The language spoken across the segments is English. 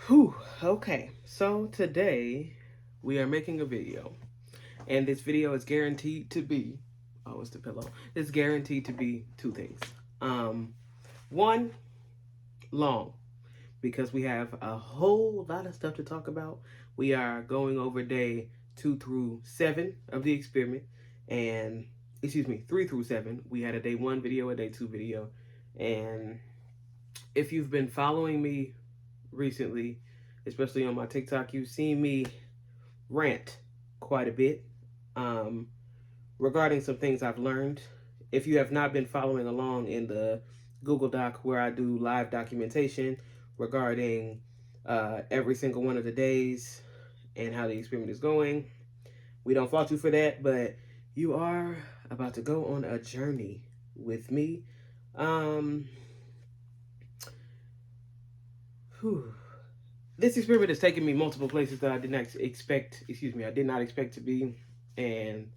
Whew, okay, so today we are making a video, and this video is guaranteed to be, oh, it's the pillow. It's guaranteed to be two things. Um, One, long, because we have a whole lot of stuff to talk about. We are going over day 2 through 7 of the experiment, and excuse me, 3 through 7. We had a day 1 video, a day 2 video, and if you've been following me recently, especially on my TikTok, you've seen me rant quite a bit um, regarding some things I've learned. If you have not been following along in the Google Doc where I do live documentation regarding every single one of the days and how the experiment is going, we don't fault you for that, but you are about to go on a journey with me. Um, whew. This experiment has taken me multiple places that I did not expect. Excuse me, I did not expect to be, and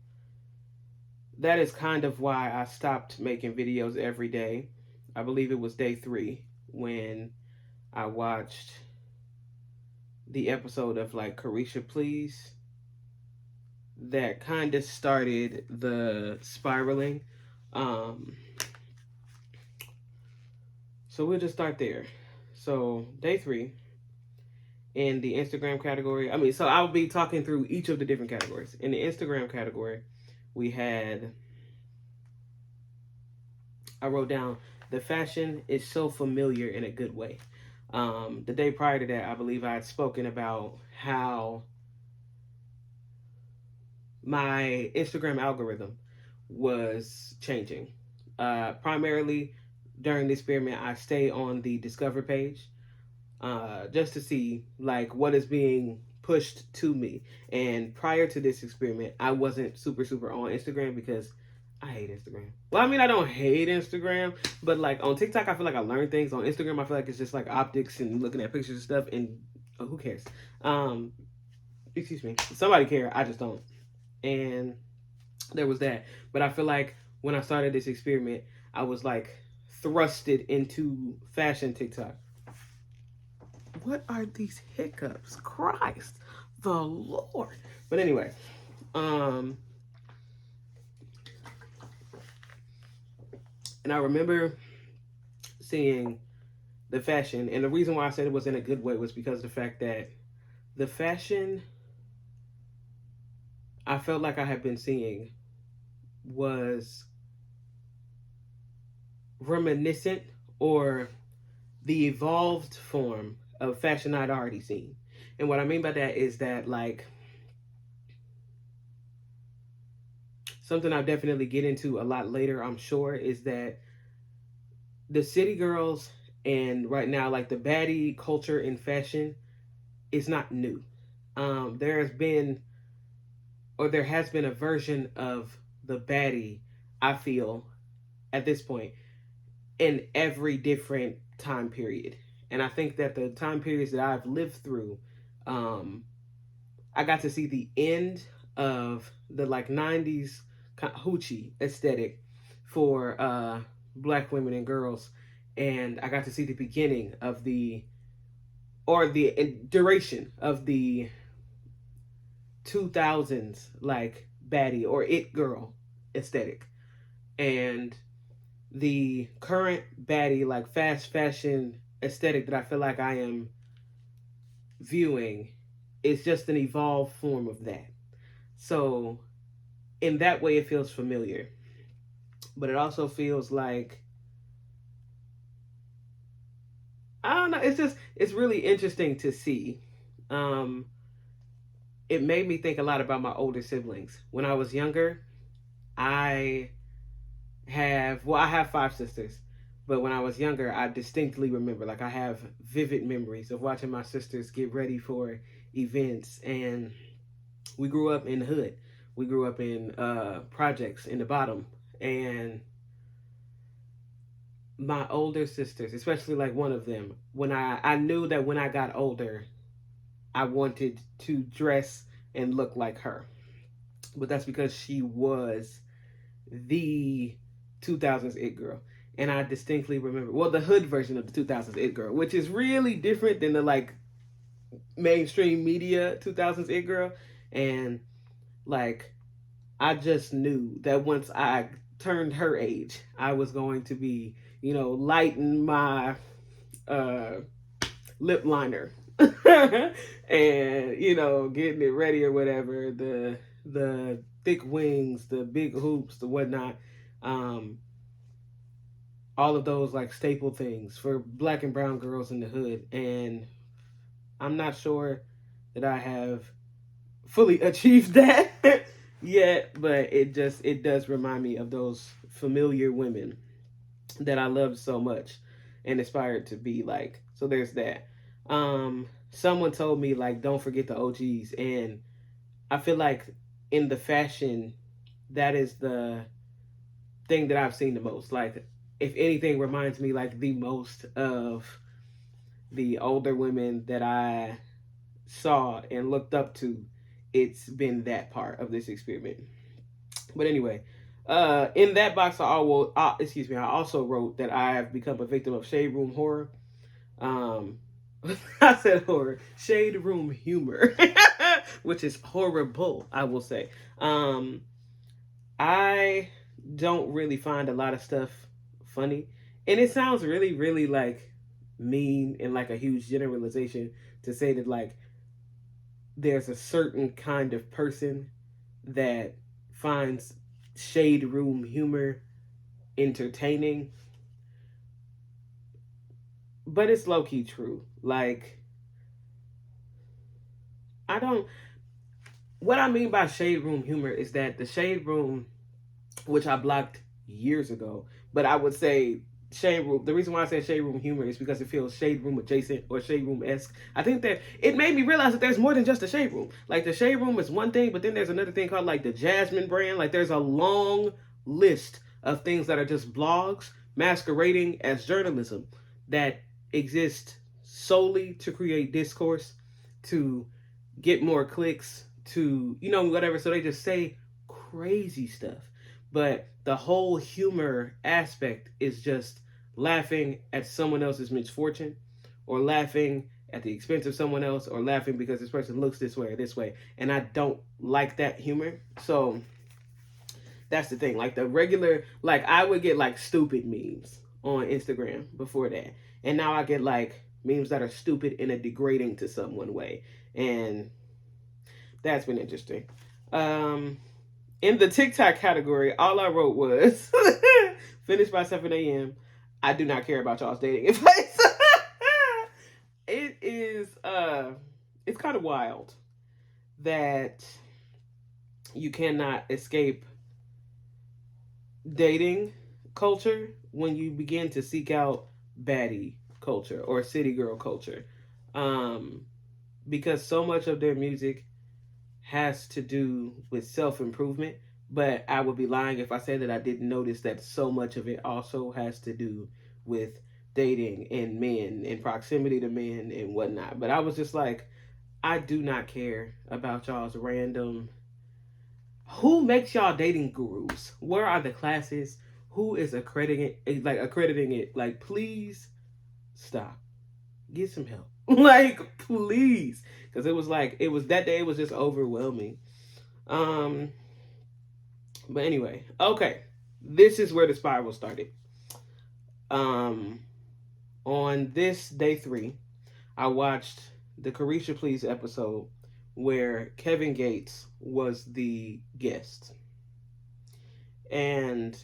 that is kind of why I stopped making videos every day. I believe it was day 3 when I watched the episode of like Herecia, please. That kind of started the spiraling. Um, so we'll just start there. So day 3 in the Instagram category. So I'll be talking through each of the different categories. In the Instagram category, we had, I wrote down, the fashion is so familiar in a good way. The day prior to that, I believe I had spoken about how my Instagram algorithm was changing. Primarily during the experiment, I stay on the Discover page just to see like what is being pushed to me. And prior to this experiment, I wasn't super on Instagram because I hate Instagram. Well, I don't hate Instagram, but like on TikTok, I feel like I learn things. On Instagram, I feel like it's just like optics and looking at pictures and stuff. And who cares? Um, Excuse me. Somebody care. I just don't. And there was that. But I feel like when I started this experiment, I was like thrusted into fashion TikTok. What are these hiccups? Christ, the Lord. But anyway, um, and I remember seeing the fashion, and the reason why I said it was in a good way was because of the fact that the fashion I felt like I had been seeing was reminiscent or the evolved form of fashion I'd already seen. And what I mean by that is that, like, something I'll definitely get into a lot later, I'm sure, is that the city girls and right now, like, the baddie culture in fashion is not new. There has been, or there has been a version of the baddie, I feel, at this point, in every different time period. And I think that the time periods that I've lived through, um, I got to see the end of the like 90s hoochie aesthetic for black women and girls. And I got to see the beginning of the duration of the 2000s like baddie or it girl aesthetic. And the current baddie, like fast fashion aesthetic that I feel like I am viewing is just an evolved form of that. So, in that way, it feels familiar. But it also feels like, I don't know, it's really interesting to see. Um, it made me think a lot about my older siblings. When I was younger, I I have 5 sisters, but when I was younger, I distinctly remember, like, I have vivid memories of watching my sisters get ready for events. And we grew up in the hood. We grew up in projects in the bottom. And my older sisters, especially like one of them, when I knew that when I got older, I wanted to dress and look like her. But that's because she was the 2000s it girl. And I distinctly remember, well, the hood version of the 2000s it girl, which is really different than the like mainstream media 2000s it girl, and like I just knew that once I turned her age, I was going to be, lighting my uh, lip liner and getting it ready or whatever. The thick wings, the big hoops, the whatnot. Um, all of those like staple things for black and brown girls in the hood, and I'm not sure that I have fully achieved that yet, but it does remind me of those familiar women that I loved so much and aspired to be like. So there's that. Someone told me like don't forget the OGs, and I feel like in the fashion that is the thing that I've seen the most. Like if anything reminds me like the most of the older women that I saw and looked up to, it's been that part of this experiment. But anyway, in that box, I also wrote that I have become a victim of shade room horror. Um, I said horror, shade room humor, which is horrible, I will say. I don't really find a lot of stuff funny, and it sounds really, really like mean and like a huge generalization to say that like there's a certain kind of person that finds shade room humor entertaining, but it's low key true. Like, I don't. What I mean by shade room humor is that the shade room, which I blocked years ago, but I would say shade room. The reason why I say shade room humor is because it feels shade room adjacent or shade room esque. I think that it made me realize that there's more than just a shade room. Like the shade room is one thing, but then there's another thing called like the Jasmine brand. Like there's a long list of things that are just blogs masquerading as journalism that exist solely to create discourse, to get more clicks, to whatever. So they just say crazy stuff, but the whole humor aspect is just laughing at someone else's misfortune, or laughing at the expense of someone else, or laughing because this person looks this way or this way, and I don't like that humor. So that's the thing. Like the regular, like I would get like stupid memes on Instagram before that, and now I get like memes that are stupid in a degrading to someone way, and that's been interesting. In the TikTok category, all I wrote was finish by 7 a.m. I do not care about y'all's dating advice. It is it's kind of wild that you cannot escape dating culture when you begin to seek out baddie culture or city girl culture. Um, because so much of their music has to do with self improvement, but I would be lying if I said that I didn't notice that so much of it also has to do with dating and men and proximity to men and whatnot. But I was just like, I do not care about y'all's random. Who makes y'all dating gurus? Where are the classes? Who is accrediting it? Like, please stop. Get some help. Like, please, because it was that day. It was just overwhelming. Um, but anyway, okay. This is where the spiral started. Um, on this day 3, I watched the Carisha Please episode where Kevin Gates was the guest. And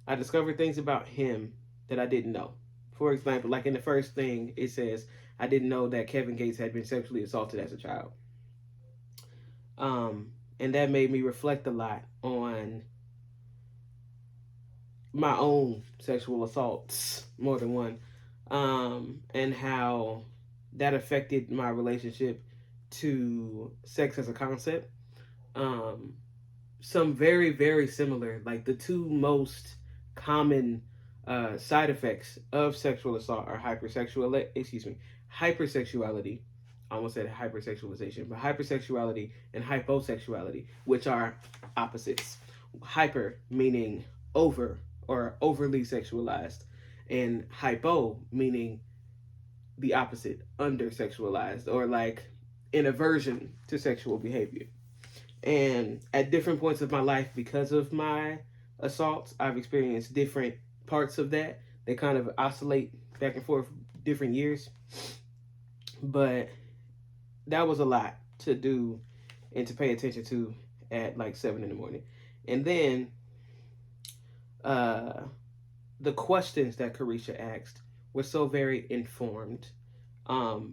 I discovered things about him that I didn't know. For example, like in the first thing, it says, I didn't know that Kevin Gates had been sexually assaulted as a child. And that made me reflect a lot on my own sexual assaults, more than one, and how that affected my relationship to sex as a concept. Um, some very, very similar, like the two most common side effects of sexual assault are hypersexuality. I almost said hypersexualization, but hypersexuality and hyposexuality, which are opposites. Hyper meaning over or overly sexualized, and hypo meaning the opposite, under sexualized, or like an aversion to sexual behavior. And at different points of my life, because of my assaults, I've experienced different parts of that. They kind of oscillate back and forth different years. But that was a lot to do and to pay attention to at like 7 in the morning. And then uh, the questions that Herecia asked were so very informed.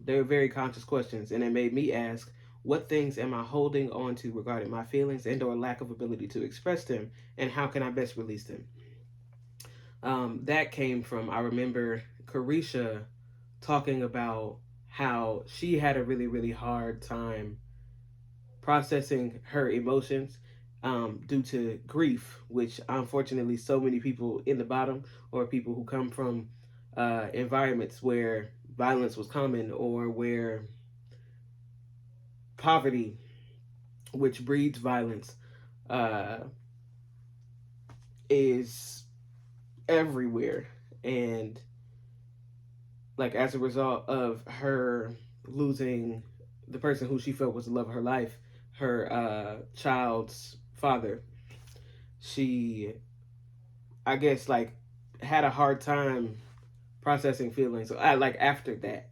They were very conscious questions, and it made me ask, what things am I holding on to regarding my feelings and or lack of ability to express them, and how can I best release them? That came from, I remember Carisha talking about how she had a really, really hard time processing her emotions due to grief, which unfortunately so many people in the bottom, or people who come from environments where violence was common, or where poverty, which breeds violence, uh, is everywhere. And like as a result of her losing the person who she felt was the love of her life, her child's father, she, I guess, like had a hard time processing feelings. So I like after that,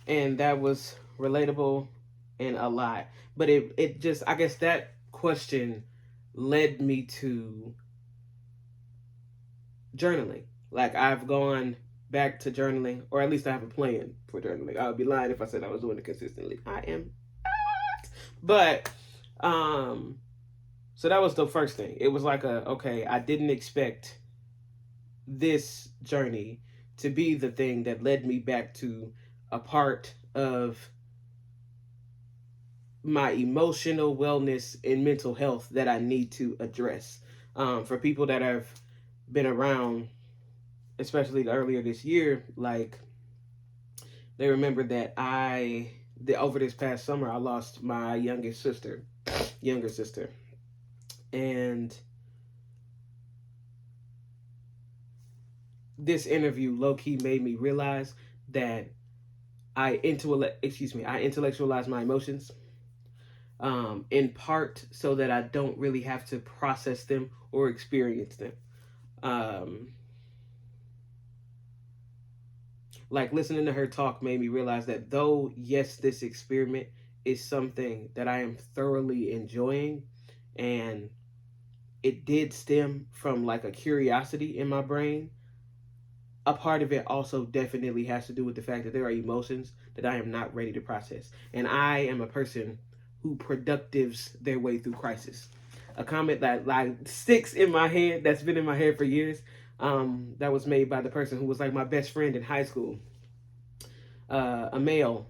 and that was relatable and a lot. But it just, I guess that question led me to journaling. Like I've gone back to journaling, or at least I have a plan for journaling. I would be lying if I said I was doing it consistently. I am not. But so that was the first thing. It was like okay, I didn't expect this journey to be the thing that led me back to a part of my emotional wellness and mental health that I need to address. For people that have been around, especially earlier this year, like they remember that over this past summer, I lost my younger sister, and this interview low key made me realize that I intellectualize my emotions, in part so that I don't really have to process them or experience them. Like listening to her talk made me realize that though, yes, this experiment is something that I am thoroughly enjoying, and it did stem from like a curiosity in my brain, a part of it also definitely has to do with the fact that there are emotions that I am not ready to process. And I am a person who productives their way through crisis. A comment that like sticks in my head, that's been in my head for years, that was made by the person who was like my best friend in high school, a male.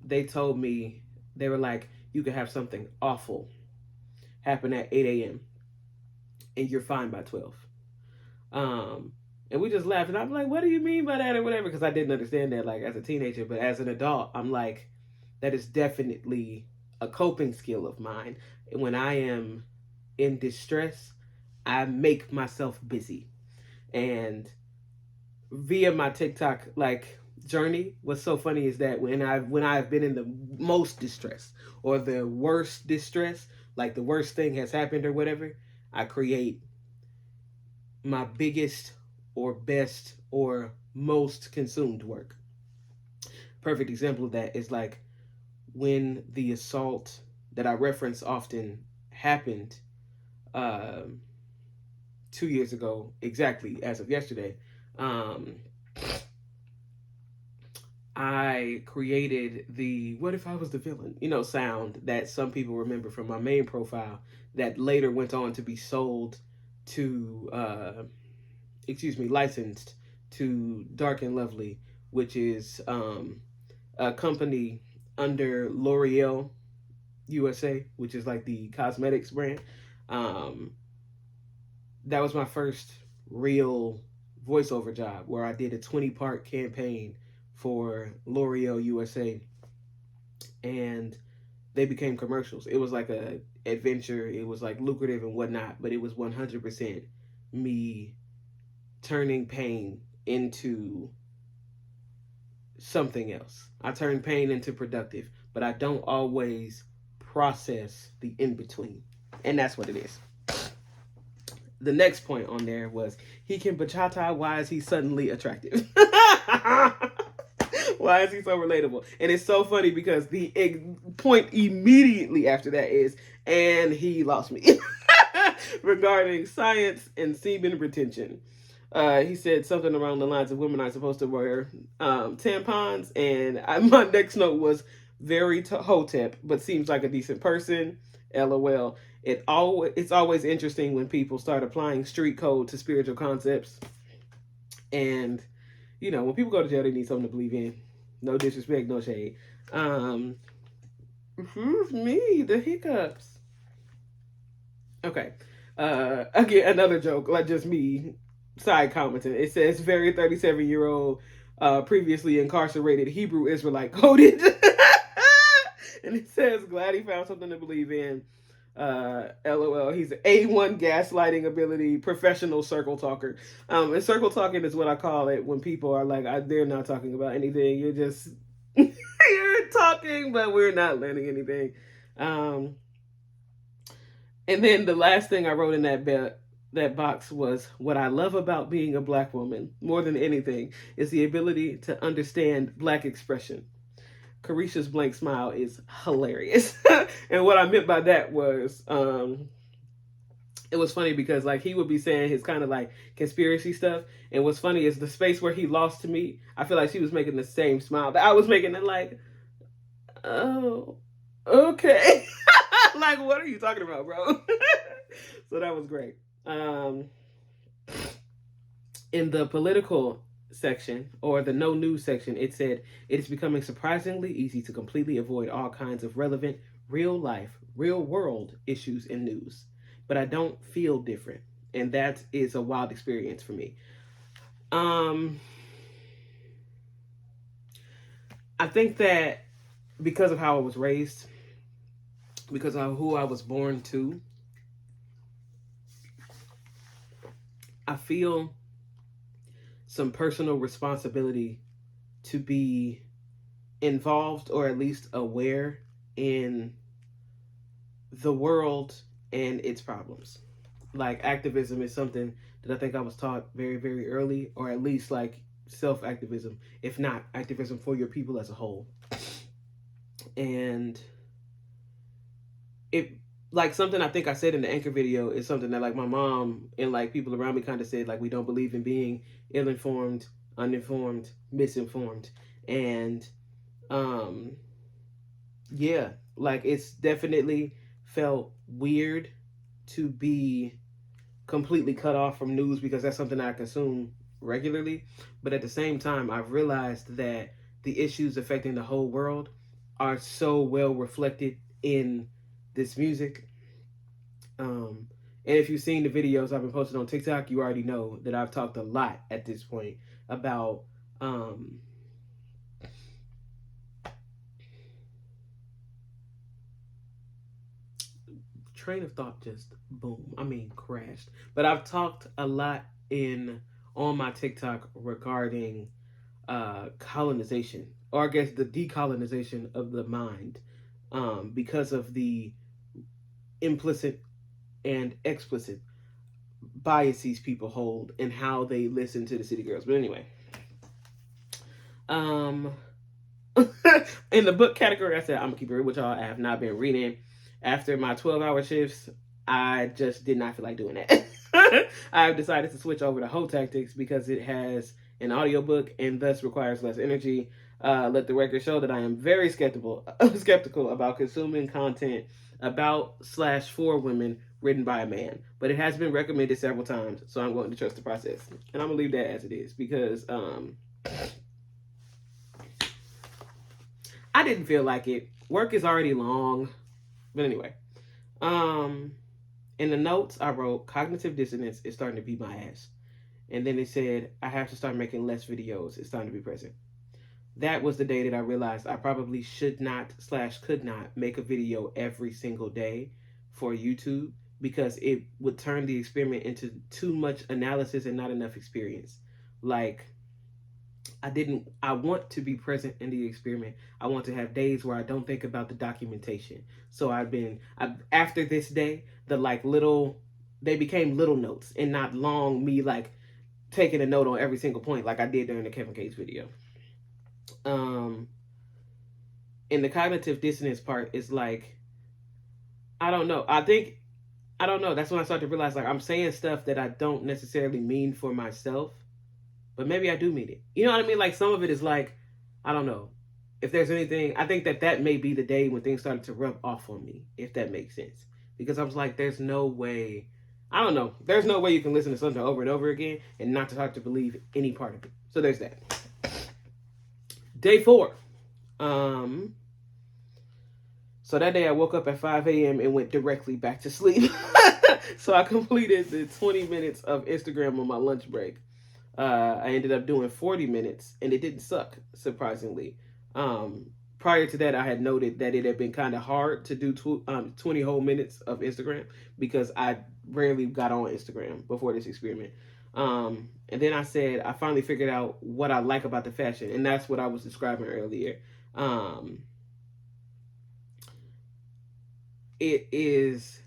They told me, they were like, you could have something awful happen at 8 a.m. and you're fine by 12. And we just laughed, and I'm like, what do you mean by that, or whatever? Because I didn't understand that like as a teenager, but as an adult, I'm like, that is definitely a coping skill of mine. When I am in distress, I make myself busy. And via my TikTok like journey, what's so funny is that when I've been in the most distress or the worst distress, like the worst thing has happened or whatever, I create my biggest or best or most consumed work. Perfect example of that is like when the assault that I reference often happened, um, 2 years ago, exactly as of yesterday. um, I created the "what if I was the villain," sound that some people remember from my main profile, that later went on to be sold to, licensed to Dark and Lovely, which is a company under L'Oreal USA, which is like the cosmetics brand. Um, that was my first real voiceover job, where I did a 20-part campaign for L'Oreal USA, and they became commercials. It was like a adventure. It was like lucrative and whatnot, but it was 100% me turning pain into something else. I turn pain into productive, but I don't always process the in between. And that's what it is. The next point on there was he can bachata. Why is he suddenly attractive? Why is he so relatable? And it's so funny because the point immediately after that is, and he lost me regarding science and semen retention. He said something along the lines of women are supposed to wear tampons, and my next note was very hotep, but seems like a decent person. LOL. It's always interesting when people start applying street code to spiritual concepts, and you know, when people go to jail, they need something to believe in. No disrespect, no shade. Excuse me, the hiccups. Okay. Again, another joke, like just me side commenting. It says very 37-year-old previously incarcerated Hebrew Israelite coded. And it says glad he found something to believe in. LOL. He's an A1 gaslighting ability, professional circle talker. And circle talking is what I call it when people are like, they're not talking about anything. You're just you're talking, but we're not learning anything. And then the last thing I wrote in that box was, what I love about being a Black woman more than anything is the ability to understand Black expression. Caricia's blank smile is hilarious. And what I meant by that was, it was funny because like he would be saying his kind of like conspiracy stuff. And what's funny is the space where he lost to me, I feel like she was making the same smile that I was making, it like, oh, okay. Like, what are you talking about, bro? So that was great. In the political section, or the no news section, it said, it is becoming surprisingly easy to completely avoid all kinds of relevant, real life, real world issues in news. But I don't feel different. And that is a wild experience for me. I think that because of how I was raised, because of who I was born to, I feel some personal responsibility to be involved, or at least aware, in the world and its problems. Like, activism is something that I think I was taught very, very early, or at least like self-activism, if not activism for your people as a whole. And it, like, something I think I said in the Anchor video is something that like my mom and like people around me kind of said, like, we don't believe in being ill-informed, uninformed, misinformed. And yeah, like, it's definitely felt weird to be completely cut off from news because that's something I consume regularly. But at the same time, I've realized that the issues affecting the whole world are so well reflected in this music. And if you've seen the videos I've been posting on TikTok, you already know that I've talked a lot at this point about train of thought just crashed. But I've talked a lot on my TikTok regarding colonization, or I guess the decolonization of the mind, because of the implicit and explicit biases people hold and how they listen to the City Girls. But anyway, in the book category, I said I'm gonna keep it real with y'all. I have not been reading. After my 12-hour shifts, I just did not feel like doing that. I've decided to switch over to Cymatics because it has an audiobook and thus requires less energy. Let the record show that I am very skeptical about consuming content about/for women written by a man. But it has been recommended several times, so I'm going to trust the process. And I'm going to leave that as it is because I didn't feel like it. Work is already long. But anyway, in the notes I wrote, cognitive dissonance is starting to beat my ass. And then it said, I have to start making less videos. It's time to be present. That was the day that I realized I probably should not/could not make a video every single day for YouTube, because it would turn the experiment into too much analysis and not enough experience. Like, I want to be present in the experiment. I want to have days where I don't think about the documentation. So after this day, the like little, they became little notes and not long me like taking a note on every single point like I did during the Kevin Gates video. Um, and the cognitive dissonance part is like, I don't know. I don't know. That's when I started to realize like I'm saying stuff that I don't necessarily mean for myself, but maybe I do mean it. You know what I mean? Like some of it is like, I don't know. If there's anything, I think that may be the day when things started to rub off on me, if that makes sense. Because I was like, there's no way, I don't know. There's no way you can listen to something over and over again and not to start to believe any part of it. So there's that. Day 4. So that day I woke up at 5 a.m. and went directly back to sleep. So I completed the 20 minutes of Instagram on my lunch break. I ended up doing 40 minutes and it didn't suck, surprisingly. Prior to that, I had noted that it had been kind of hard to do 20 whole minutes of Instagram because I rarely got on Instagram before this experiment. And then I said, I finally figured out what I like about the fashion. And that's what I was describing earlier. It's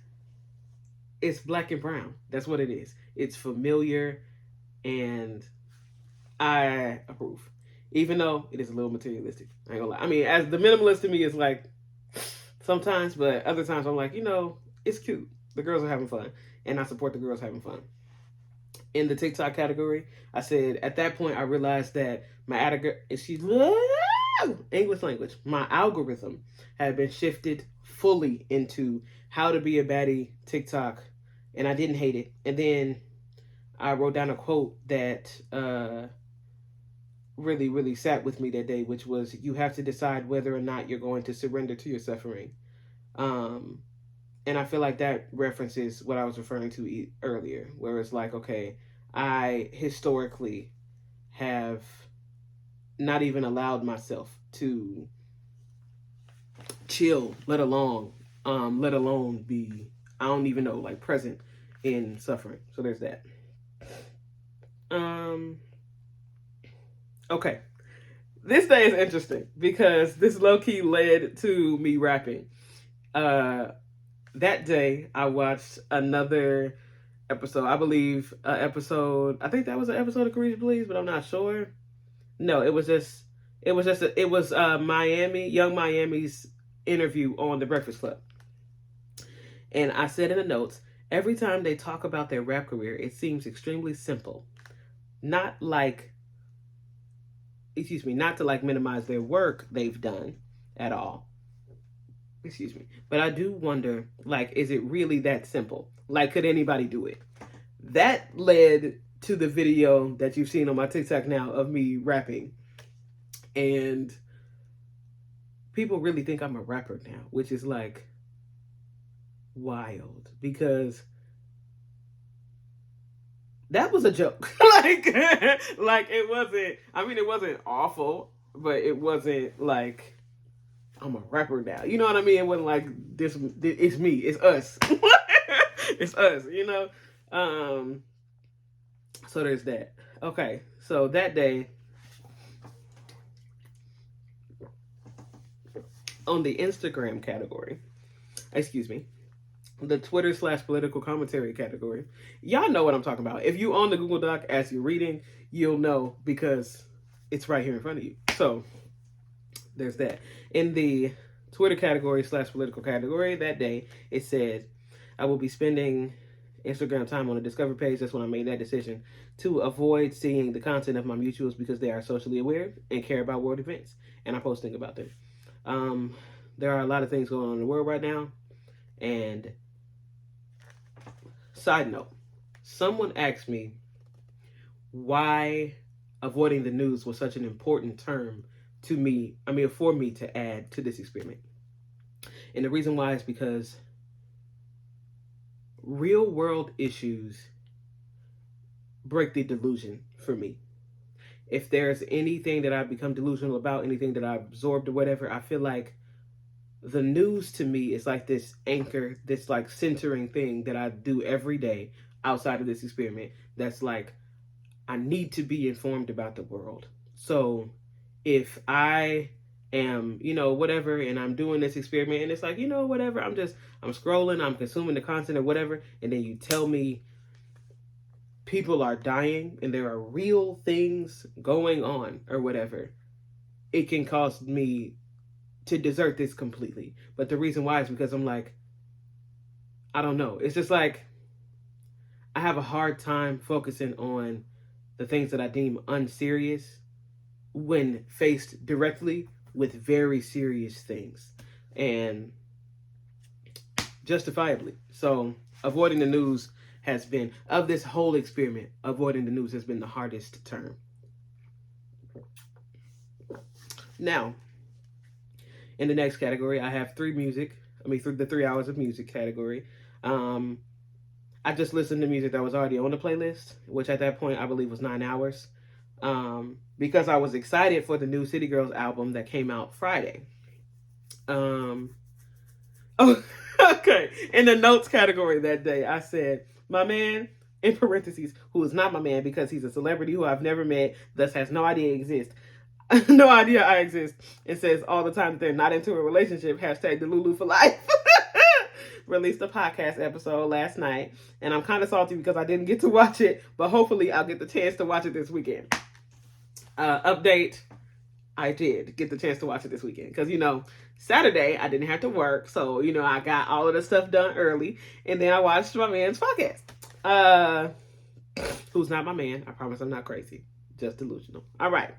black and brown. That's what it is. It's familiar and I approve. Even though it is a little materialistic. I ain't gonna lie. I mean, as the minimalist to me is like sometimes, but other times I'm like, it's cute. The girls are having fun. And I support the girls having fun. In the TikTok category, I said at that point I realized that English language, my algorithm had been shifted fully into how to be a baddie TikTok, and I didn't hate it. And then I wrote down a quote that really, really sat with me that day, which was, you have to decide whether or not you're going to surrender to your suffering. And I feel like that references what I was referring to earlier, where it's like, okay, I historically have not even allowed myself to chill, let alone be, I don't even know, like present in suffering. So there's that. Okay. This day is interesting because this low-key led to me rapping. That day I watched another episode. I believe I think that was an episode of Courageous Please, but I'm not sure. No, it was Young Miami's interview on The Breakfast Club. And I said in the notes, every time they talk about their rap career, it seems extremely simple. Not to like minimize their work they've done at all. But I do wonder, like, is it really that simple? Like, could anybody do it? That led to the video that you've seen on my TikTok now of me rapping. And people really think I'm a rapper now, which is like wild because that was a joke. like it wasn't awful, but it wasn't like I'm a rapper now. You know what I mean? It wasn't like this it's me, it's us. It's us, So there's that. Okay, so that day on the Instagram category, the Twitter/political commentary category, y'all know what I'm talking about. If you on the Google Doc as you're reading, you'll know because it's right here in front of you. So there's that. In the Twitter category/political category that day, it said, I will be spending Instagram time on the Discover page. That's when I made that decision to avoid seeing the content of my mutuals because they are socially aware and care about world events. And I'm posting about them. There are a lot of things going on in the world right now. And side note, someone asked me why avoiding the news was such an important term for me to add to this experiment. And the reason why is because real world issues break the delusion for me. If there's anything that I've become delusional about, anything that I've absorbed or whatever, I feel like the news to me is like this anchor, this like centering thing that I do every day outside of this experiment. That's like, I need to be informed about the world. So if I am, whatever, and I'm doing this experiment, and it's like, whatever, I'm scrolling, I'm consuming the content or whatever, and then you tell me people are dying and there are real things going on or whatever, it can cause me to desert this completely. But the reason why is because I'm like, I don't know. It's just like I have a hard time focusing on the things that I deem unserious when faced directly with very serious things, and justifiably. So avoiding the news has been, of this whole experiment, avoiding the news has been the hardest term. Now, in the next category, I have the 3 hours of music category. I just listened to music that was already on the playlist, which at that point I believe was 9 hours. Because I was excited for the new City Girls album that came out Friday. Oh, okay. In the notes category that day, I said, my man, in parentheses, who is not my man because he's a celebrity who I've never met, thus has no idea I exist. No idea I exist. It says all the time that they're not into a relationship. Hashtag Delulu for life. Released a podcast episode last night, and I'm kind of salty because I didn't get to watch it, but hopefully I'll get the chance to watch it this weekend. Update, I did get the chance to watch it this weekend because, Saturday I didn't have to work, so, I got all of the stuff done early, and then I watched my man's podcast. Who's not my man. I promise I'm not crazy. Just delusional. All right.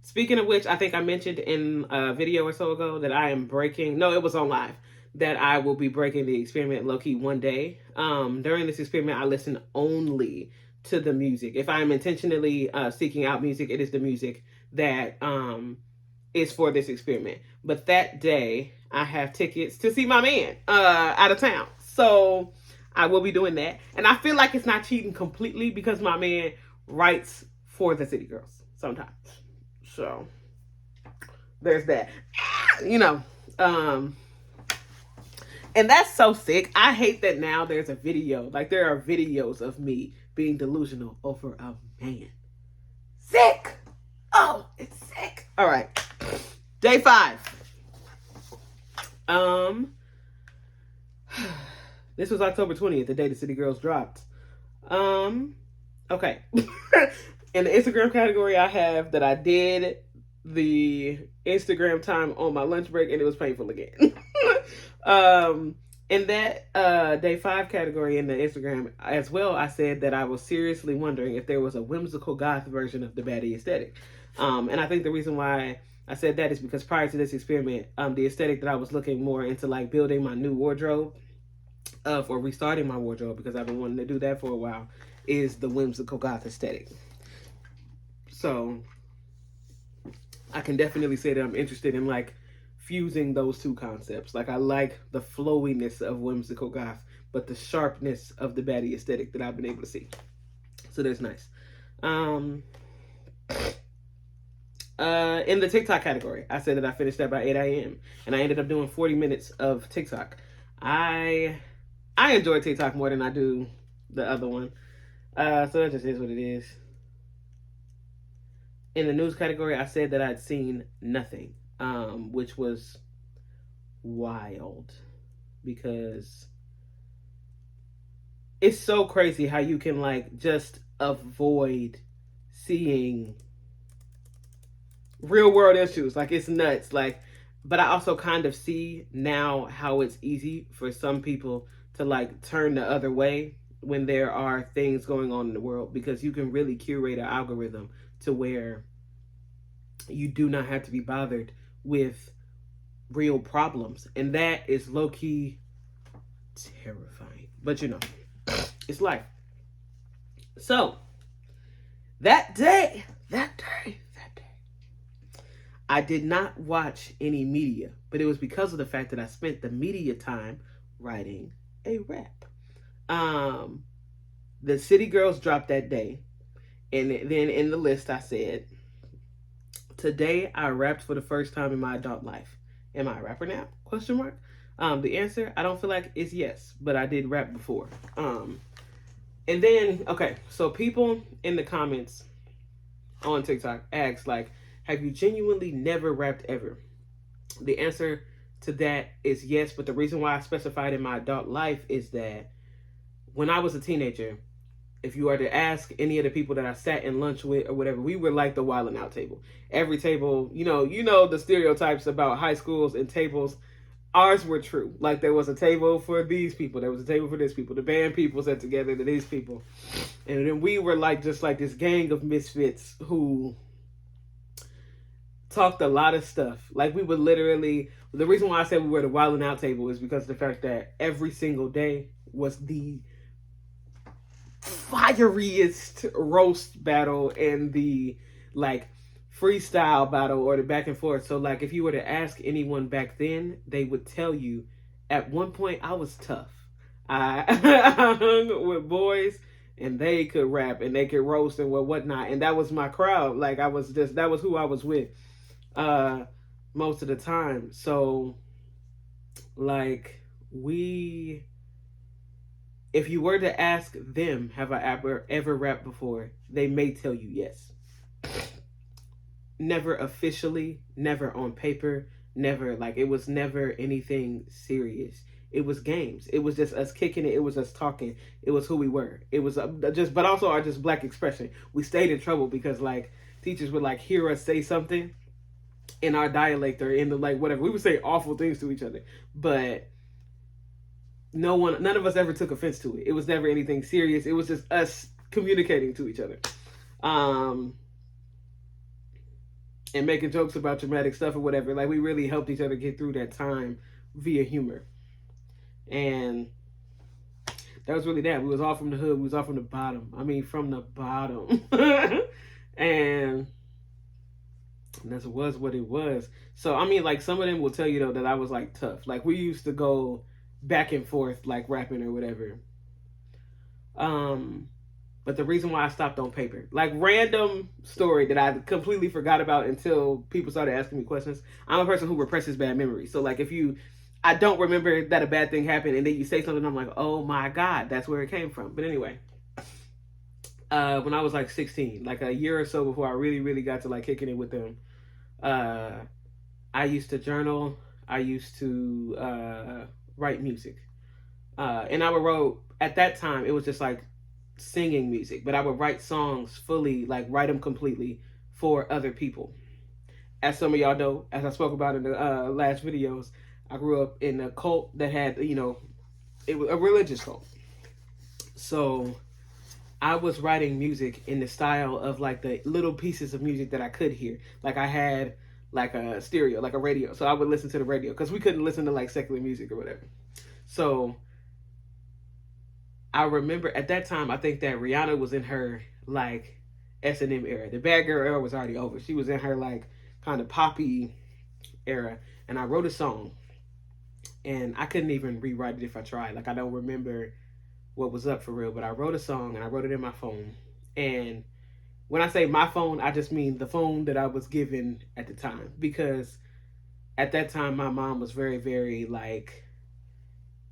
Speaking of which, I think I mentioned in a video or so ago that I am breaking, no, it was on live, that I will be breaking the experiment low-key one day. During this experiment, I listen only to the music. If I'm intentionally seeking out music, it is the music that is for this experiment. But that day, I have tickets to see my man out of town. So I will be doing that. And I feel like it's not cheating completely because my man writes for the City Girls sometimes. So there's that. And that's so sick. I hate that now there's a video. Like, there are videos of me being delusional over a man. Sick. Oh, it's sick. All right. Day 5. This was October 20th, the day the City Girls dropped. Okay. In the Instagram category, I have that I did the Instagram time on my lunch break, and it was painful again. In that day 5 category in the Instagram as well, I said that I was seriously wondering if there was a whimsical goth version of the baddie aesthetic. And I think the reason why I said that is because prior to this experiment, the aesthetic that I was looking more into, like building my new wardrobe, or restarting my wardrobe, because I've been wanting to do that for a while, is the whimsical goth aesthetic. So I can definitely say that I'm interested in like fusing those two concepts. Like, I like the flowiness of whimsical goth, but the sharpness of the baddie aesthetic that I've been able to see. So that's nice. In the TikTok category, I said that I finished that by 8 a.m. and I ended up doing 40 minutes of TikTok. I enjoy TikTok more than I do the other one. So that just is what it is. In the news category, I said that I'd seen nothing, which was wild because it's so crazy how you can like just avoid seeing real world issues. Like, it's nuts. Like, but I also kind of see now how it's easy for some people to like turn the other way when there are things going on in the world, because you can really curate an algorithm to where you do not have to be bothered with real problems. And that is low-key terrifying. But it's life. So that day, I did not watch any media, but it was because of the fact that I spent the media time writing a rap. The City Girls dropped that day, and then in the list I said, today I rapped for the first time in my adult life. Am I a rapper now? Question mark. The answer, I don't feel like, is yes, but I did rap before. And then, okay, so people in the comments on TikTok asks, like, have you genuinely never rapped ever? The answer to that is yes, but the reason why I specified in my adult life is that when I was a teenager, if you are to ask any of the people that I sat in lunch with or whatever, we were like the wild and out table. Every table, you know the stereotypes about high schools and tables. Ours were true. Like there was a table for these people, there was a table for this people. The band people sat together to these people, and then we were like just like this gang of misfits who talked a lot of stuff. Like we would literally. The reason why I said we were the wild and out table is because of the fact that every single day was the fieriest roast battle and the like freestyle battle or the back and forth. So like if you were to ask anyone back then, they would tell you at one point I was tough. I hung with boys and they could rap and they could roast and whatnot. And that was my crowd. Like I was just that was who I was with most of the time. So like we if you were to ask them, have I ever rapped before? They may tell you yes. Never officially, never on paper, never like it was never anything serious. It was games. It was just us kicking it. It was us talking. It was who we were. It was just, but also our just black expression. We stayed in trouble because like teachers would like hear us say something in our dialect or in the like whatever. We would say awful things to each other, but none of us ever took offense to it. It was never anything serious. It was just us communicating to each other, and making jokes about dramatic stuff or whatever. Like we really helped each other get through that time via humor, and that was really that. We was all from the hood. We was all from the bottom. I mean, from the bottom, and that was what it was. So I mean, like some of them will tell you though that I was like tough. Like we used to go back and forth like rapping or whatever. But the reason why I stopped on paper, like random story that I completely forgot about until people started asking me questions. I'm a person who represses bad memories. So like I don't remember that a bad thing happened and then you say something, I'm like, oh my God, that's where it came from. But anyway, when I was like 16, like a year or so before I really, really got to like kicking it with them, I used to journal. I used to write music. And I would wrote, at that time, it was just like singing music, but I would write songs fully, like write them completely for other people. As some of y'all know, as I spoke about in the last videos, I grew up in a cult that had, it was a religious cult. So I was writing music in the style of like the little pieces of music that I could hear. Like I had like a stereo, like a radio. So I would listen to the radio because we couldn't listen to like secular music or whatever. So I remember at that time, I think that Rihanna was in her like S&M era. The bad girl era was already over. She was in her like kind of poppy era. And I wrote a song and I couldn't even rewrite it if I tried. Like I don't remember what was up for real, but I wrote a song and I wrote it in my phone. And when I say my phone, I just mean the phone that I was given at the time. Because at that time, my mom was very, very like,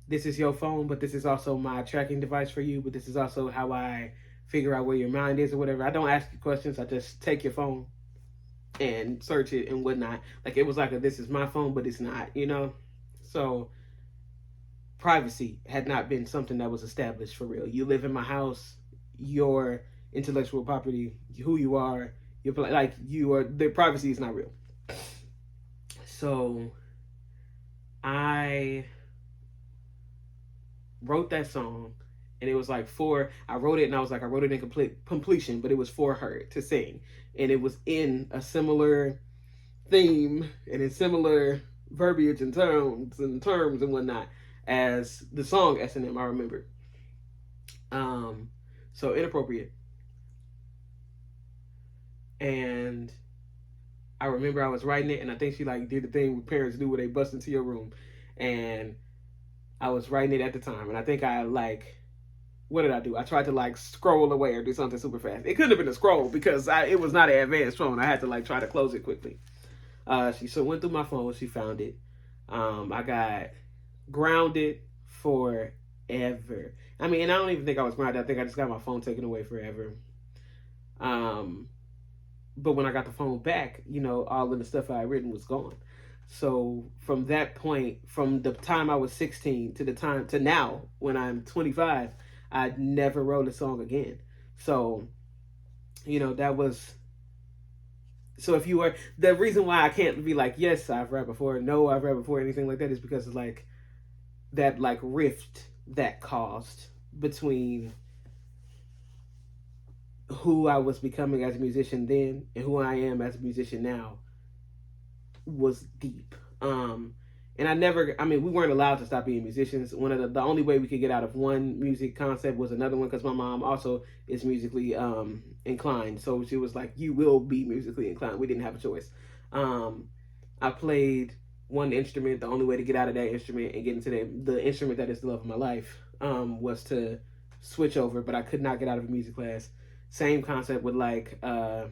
this is your phone, but this is also my tracking device for you, but this is also how I figure out where your mind is or whatever. I don't ask you questions. I just take your phone and search it and whatnot. Like it was like this is my phone, but it's not, So privacy had not been something that was established for real. You live in my house, your intellectual property, who you are, the privacy is not real. So I wrote that song and it was like I wrote it and I was like, I wrote it in completion, but it was for her to sing. And it was in a similar theme and in similar verbiage and terms and whatnot as the song S&M, I remember. So inappropriate. And I remember I was writing it and I think she like did the thing what parents do where they bust into your room. And I was writing it at the time, and I think I like, what did I do? I tried to like scroll away or do something super fast. It couldn't have been a scroll because it was not an advanced phone. I had to like try to close it quickly. She went through my phone. She found it. I got grounded forever. I mean, and I don't even think I was grounded. I think I just got my phone taken away forever. but when I got the phone back, all of the stuff I had written was gone. So from that point, from the time I was 16 to the time to now, when I'm 25, I never wrote a song again. So, that was. So if you were, the reason why I can't be like, yes, I've rapped before, no, I've rapped before, anything like that, is because it's like that like rift that caused between who I was becoming as a musician then and who I am as a musician now was deep. And we weren't allowed to stop being musicians. One of the only way we could get out of one music concept was another one, because my mom also is musically inclined. So she was like, you will be musically inclined. We didn't have a choice. I played one instrument. The only way to get out of that instrument and get into the instrument that is the love of my life was to switch over, but I could not get out of a music class. Same concept with like the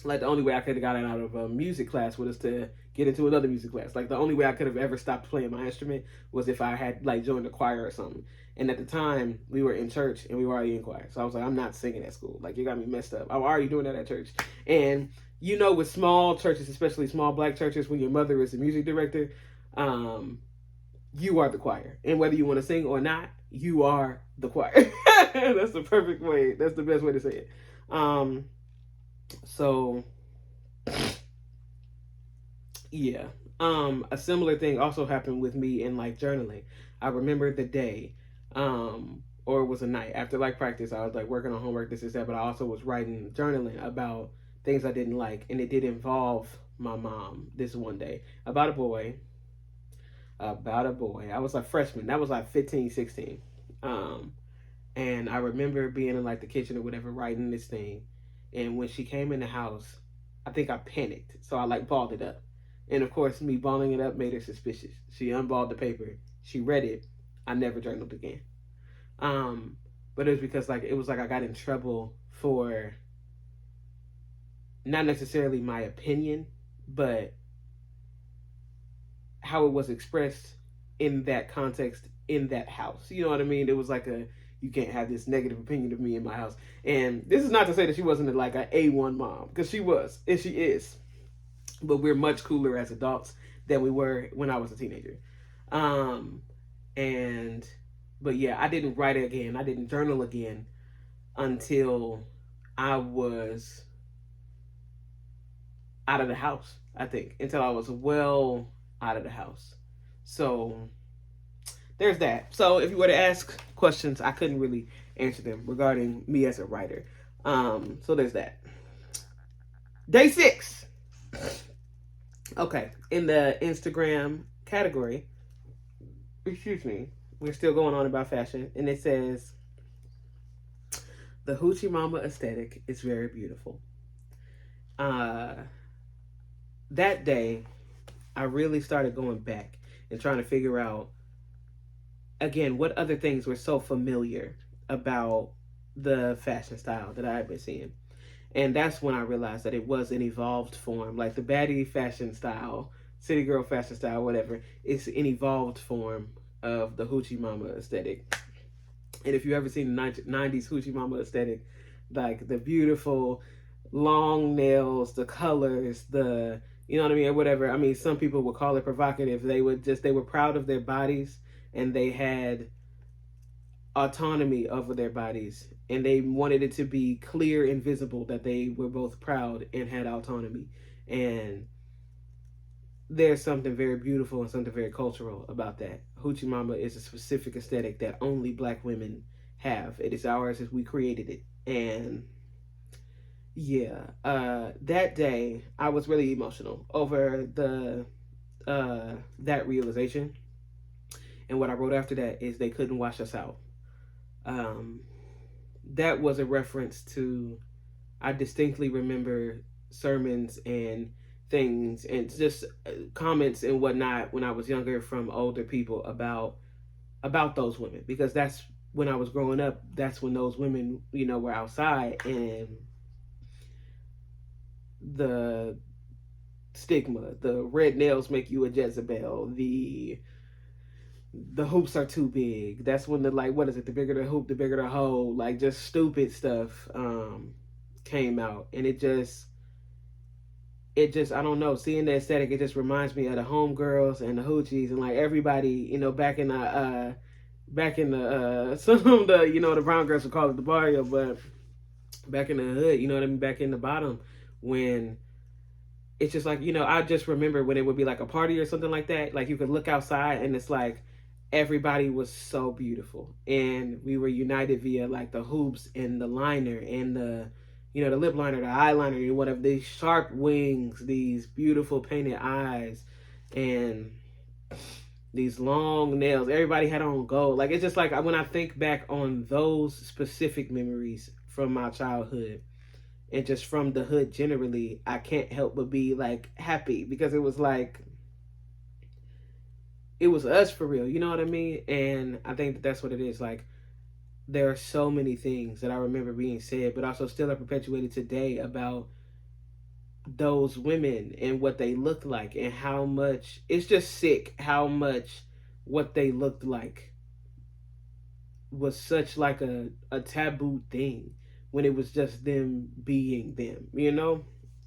only way I could have gotten out of a music class was to get into another music class. Like the only way I could have ever stopped playing my instrument was if I had like joined a choir or something. And at the time we were in church and we were already in choir. So I was like, I'm not singing at school. Like, you got me messed up. I'm already doing that at church. And with small churches, especially small black churches, when your mother is the music director, you are the choir. And whether you want to sing or not, you are the choir. That's the perfect way. That's the best way to say it. So yeah. A similar thing also happened with me in like journaling. I remember the day, or it was a night after like practice. I was like working on homework, this is that, but I also was writing journaling about things I didn't like, and it did involve my mom. This one day about a boy. I was a freshman. That was like 15, 16. And I remember being in like the kitchen or whatever, writing this thing. And when she came in the house, I think I panicked. So I like balled it up. And of course, me balling it up made her suspicious. She unballed the paper. She read it. I never journaled again. But it was because like it was like I got in trouble for not necessarily my opinion, but how it was expressed in that context in that house. You know what I mean? It was like you can't have this negative opinion of me in my house. And this is not to say that she wasn't like an A1 mom, because she was and she is. But we're much cooler as adults than we were when I was a teenager. But yeah, I didn't write again. I didn't journal again until I was out of the house, I think, until I was well out of the house. So there's that. So if you were to ask questions, I couldn't really answer them regarding me as a writer. So there's that. Day 6. Okay, in the Instagram category, excuse me, we're still going on about fashion, and it says, the Hoochie Mama aesthetic is very beautiful. That day, I really started going back and trying to figure out, again, what other things were so familiar about the fashion style that I had been seeing. And that's when I realized that it was an evolved form. Like the baddie fashion style, city girl fashion style, whatever, it's an evolved form of the Hoochie Mama aesthetic. And if you ever seen the 90s Hoochie Mama aesthetic, like the beautiful long nails, the colors, you know what I mean, or whatever. I mean, some people would call it provocative. They were proud of their bodies, and they had autonomy over their bodies, and they wanted it to be clear and visible that they were both proud and had autonomy. And there's something very beautiful and something very cultural about that. Hoochie Mama is a specific aesthetic that only black women have. It is ours as we created it. And yeah, that day I was really emotional over that realization. And what I wrote after that is, they couldn't wash us out. That was a reference to, I distinctly remember sermons and things and just comments and whatnot when I was younger from older people about those women, because that's when I was growing up. That's when those women, were outside, and the stigma, the red nails make you a Jezebel, the hoops are too big. That's when the, like, what is it? The bigger the hoop, the bigger the hole. Like, just stupid stuff came out, and it just it just, I don't know, seeing the aesthetic, it just reminds me of the homegirls and the hoochies and like everybody, back in the some of the, the brown girls would call it the barrio, but back in the hood, you know what I mean, back in the bottom, when it's just like, I just remember when it would be like a party or something like that, like you could look outside and it's like everybody was so beautiful and we were united via like the hoops and the liner and the lip liner, the eyeliner, and whatever, these sharp wings, these beautiful painted eyes, and these long nails. Everybody had on gold. Like, it's just like when I think back on those specific memories from my childhood and just from the hood generally, I can't help but be like happy because it was like it was us for real. You know what I mean? And I think that's what it is. Like, there are so many things that I remember being said, but also still are perpetuated today about those women and what they looked like and how much it's just sick how much what they looked like was such like a taboo thing when it was just them being them.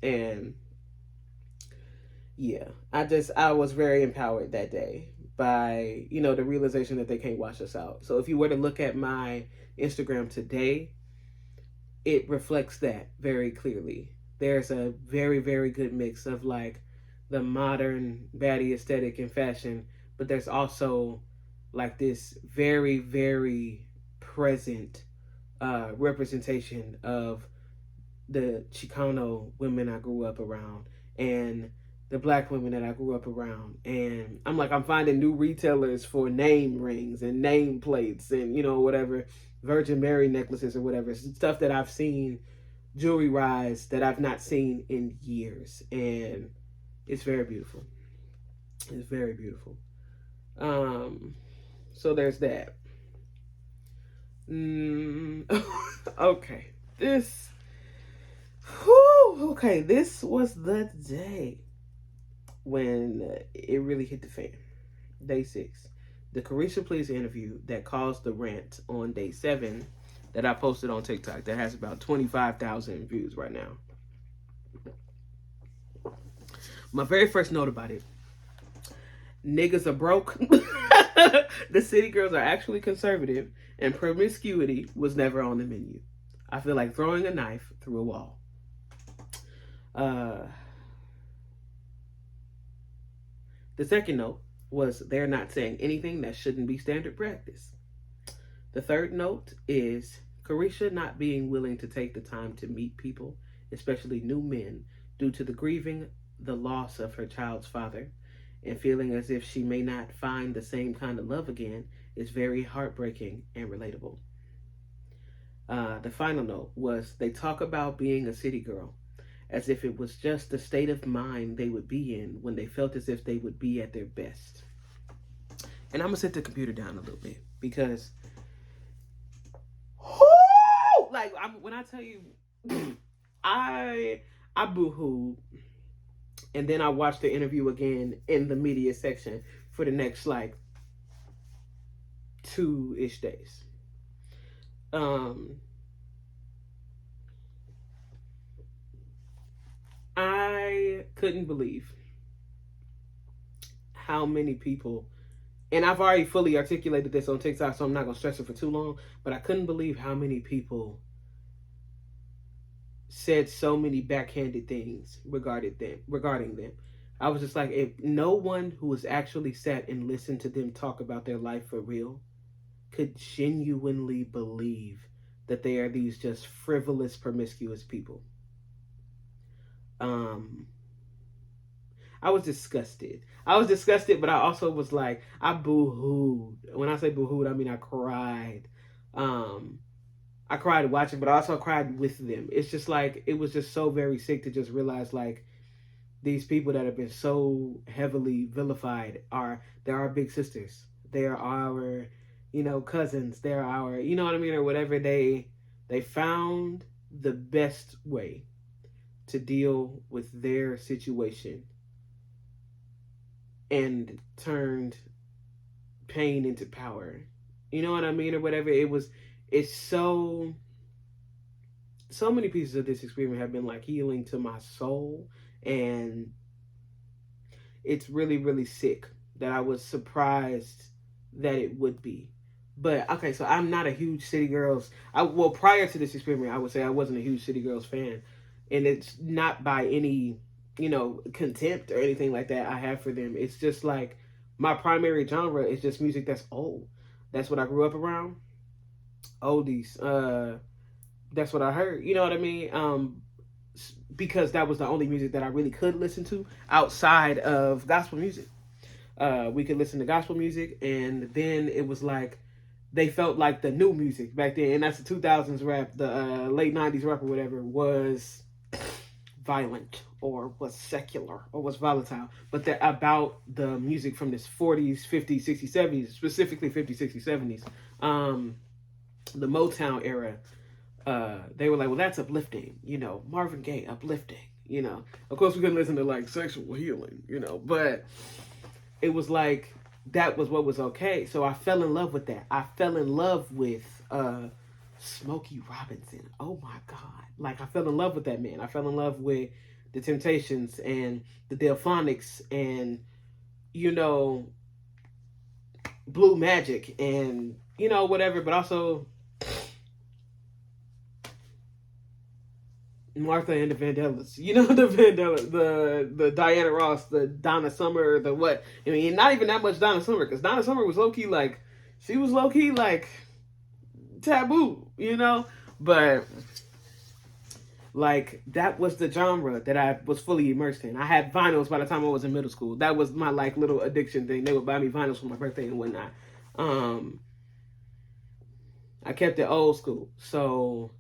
And yeah, I was very empowered that day by, the realization that they can't wash us out. So if you were to look at my Instagram today, it reflects that very clearly. There's a very, very good mix of like the modern baddie aesthetic and fashion, but there's also like this very, very present representation of the Chicano women I grew up around and the black women that I grew up around. And I'm finding new retailers for name rings and name plates and, whatever, Virgin Mary necklaces or whatever, stuff that I've seen jewelry rise that I've not seen in years. And it's very beautiful. It's very beautiful. So there's that. Okay. This was the day when it really hit the fan. Day 6. The Carisha Please interview that caused the rant on day 7 that I posted on TikTok that has about 25,000 views right now. My very first note about it: niggas are broke. The city girls are actually conservative, and promiscuity was never on the menu. I feel like throwing a knife through a wall. The second note was they're not saying anything that shouldn't be standard practice. The third note is Carisha not being willing to take the time to meet people, especially new men, due to the grieving the loss of her child's father and feeling as if she may not find the same kind of love again is very heartbreaking and relatable. The final note was they talk about being a city girl as if it was just the state of mind they would be in when they felt as if they would be at their best. And I'm going to set the computer down a little bit because, when I tell you, I boo-hooed, and then I watched the interview again in the media section for the next, 2-ish days. I couldn't believe how many people, and I've already fully articulated this on TikTok, so I'm not going to stress it for too long, but I couldn't believe how many people said so many backhanded things regarding them. I was just like, if no one who has actually sat and listened to them talk about their life for real could genuinely believe that they are these just frivolous, promiscuous people. I was disgusted. But I also was like, I boo-hooed. When I say boo-hooed, I mean I cried. I cried watching, but I also cried with them. It's just like, it was just so very sick to just realize, like, these people that have been so heavily vilified they're our big sisters. They're our, cousins. They're our, you know what I mean, or whatever. They found the best way to deal with their situation and turned pain into power. You know what I mean, or whatever. It's so many pieces of this experience have been like healing to my soul And it's really, really sick that I was surprised that it would be. But okay, so I'm not a huge City Girls. Well, prior to this experiment, I would say I wasn't a huge City Girls fan, and it's not by any contempt or anything like that I have for them. It's just like my primary genre is just music that's old. That's what I grew up around. Oldies. That's what I heard. You know what I mean? Because that was the only music that I really could listen to outside of gospel music. We could listen to gospel music, and then it was like they felt like the new music back then, and that's the 2000s rap, the late 90s rap or whatever, was violent or was secular or was volatile. But they're about the music from this 40s, 50s, 60s, 70s, specifically 50s, 60s, 70s, the Motown era. They were like, well, that's uplifting, Marvin Gaye, uplifting, Of course, we couldn't listen to like sexual healing, but it was like that was what was okay. So I fell in love with that. I fell in love with Smokey Robinson. Oh my God. Like I fell in love with that man. I fell in love with the Temptations and the Delphonics and, Blue Magic and, whatever, but also Martha and the Vandellas, the Vandellas, the Diana Ross, the Donna Summer, the what? I mean, not even that much Donna Summer, because Donna Summer was low key like, she was low key like taboo, but like that was the genre that I was fully immersed in. I had vinyls by the time I was in middle school. That was my like little addiction thing. They would buy me vinyls for my birthday and whatnot. I kept it old school, so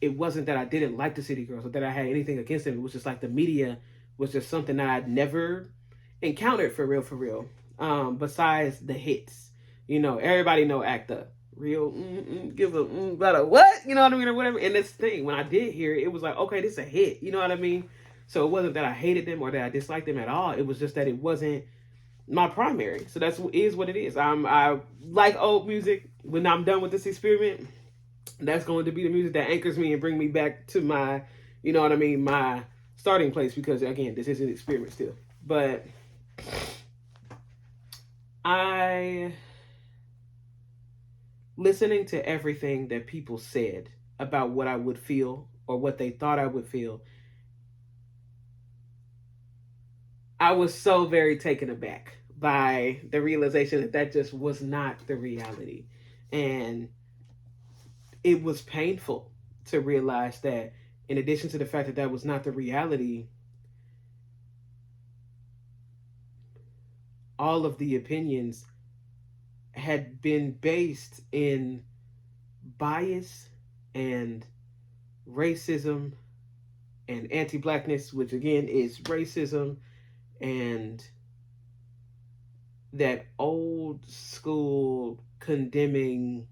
it wasn't that I didn't like the City Girls or that I had anything against them. It was just like the media was just something that I'd never encountered for real. Besides the hits, everybody know Act Up, real, give a about a what, you know what I mean, or whatever. And this thing, when I did hear it, it was like, okay, this is a hit, you know what I mean. So it wasn't that I hated them or that I disliked them at all. It was just that it wasn't my primary. So that's is what it is. I like old music. When I'm done with this experiment, that's going to be the music that anchors me and bring me back to my, my starting place, because again, this is an experiment still. But listening to everything that people said about what I would feel or what they thought I would feel, I was so very taken aback by the realization that that just was not the reality. And it was painful to realize that, in addition to the fact that that was not the reality, all of the opinions had been based in bias and racism and anti-blackness, which again is racism, and that old school condemning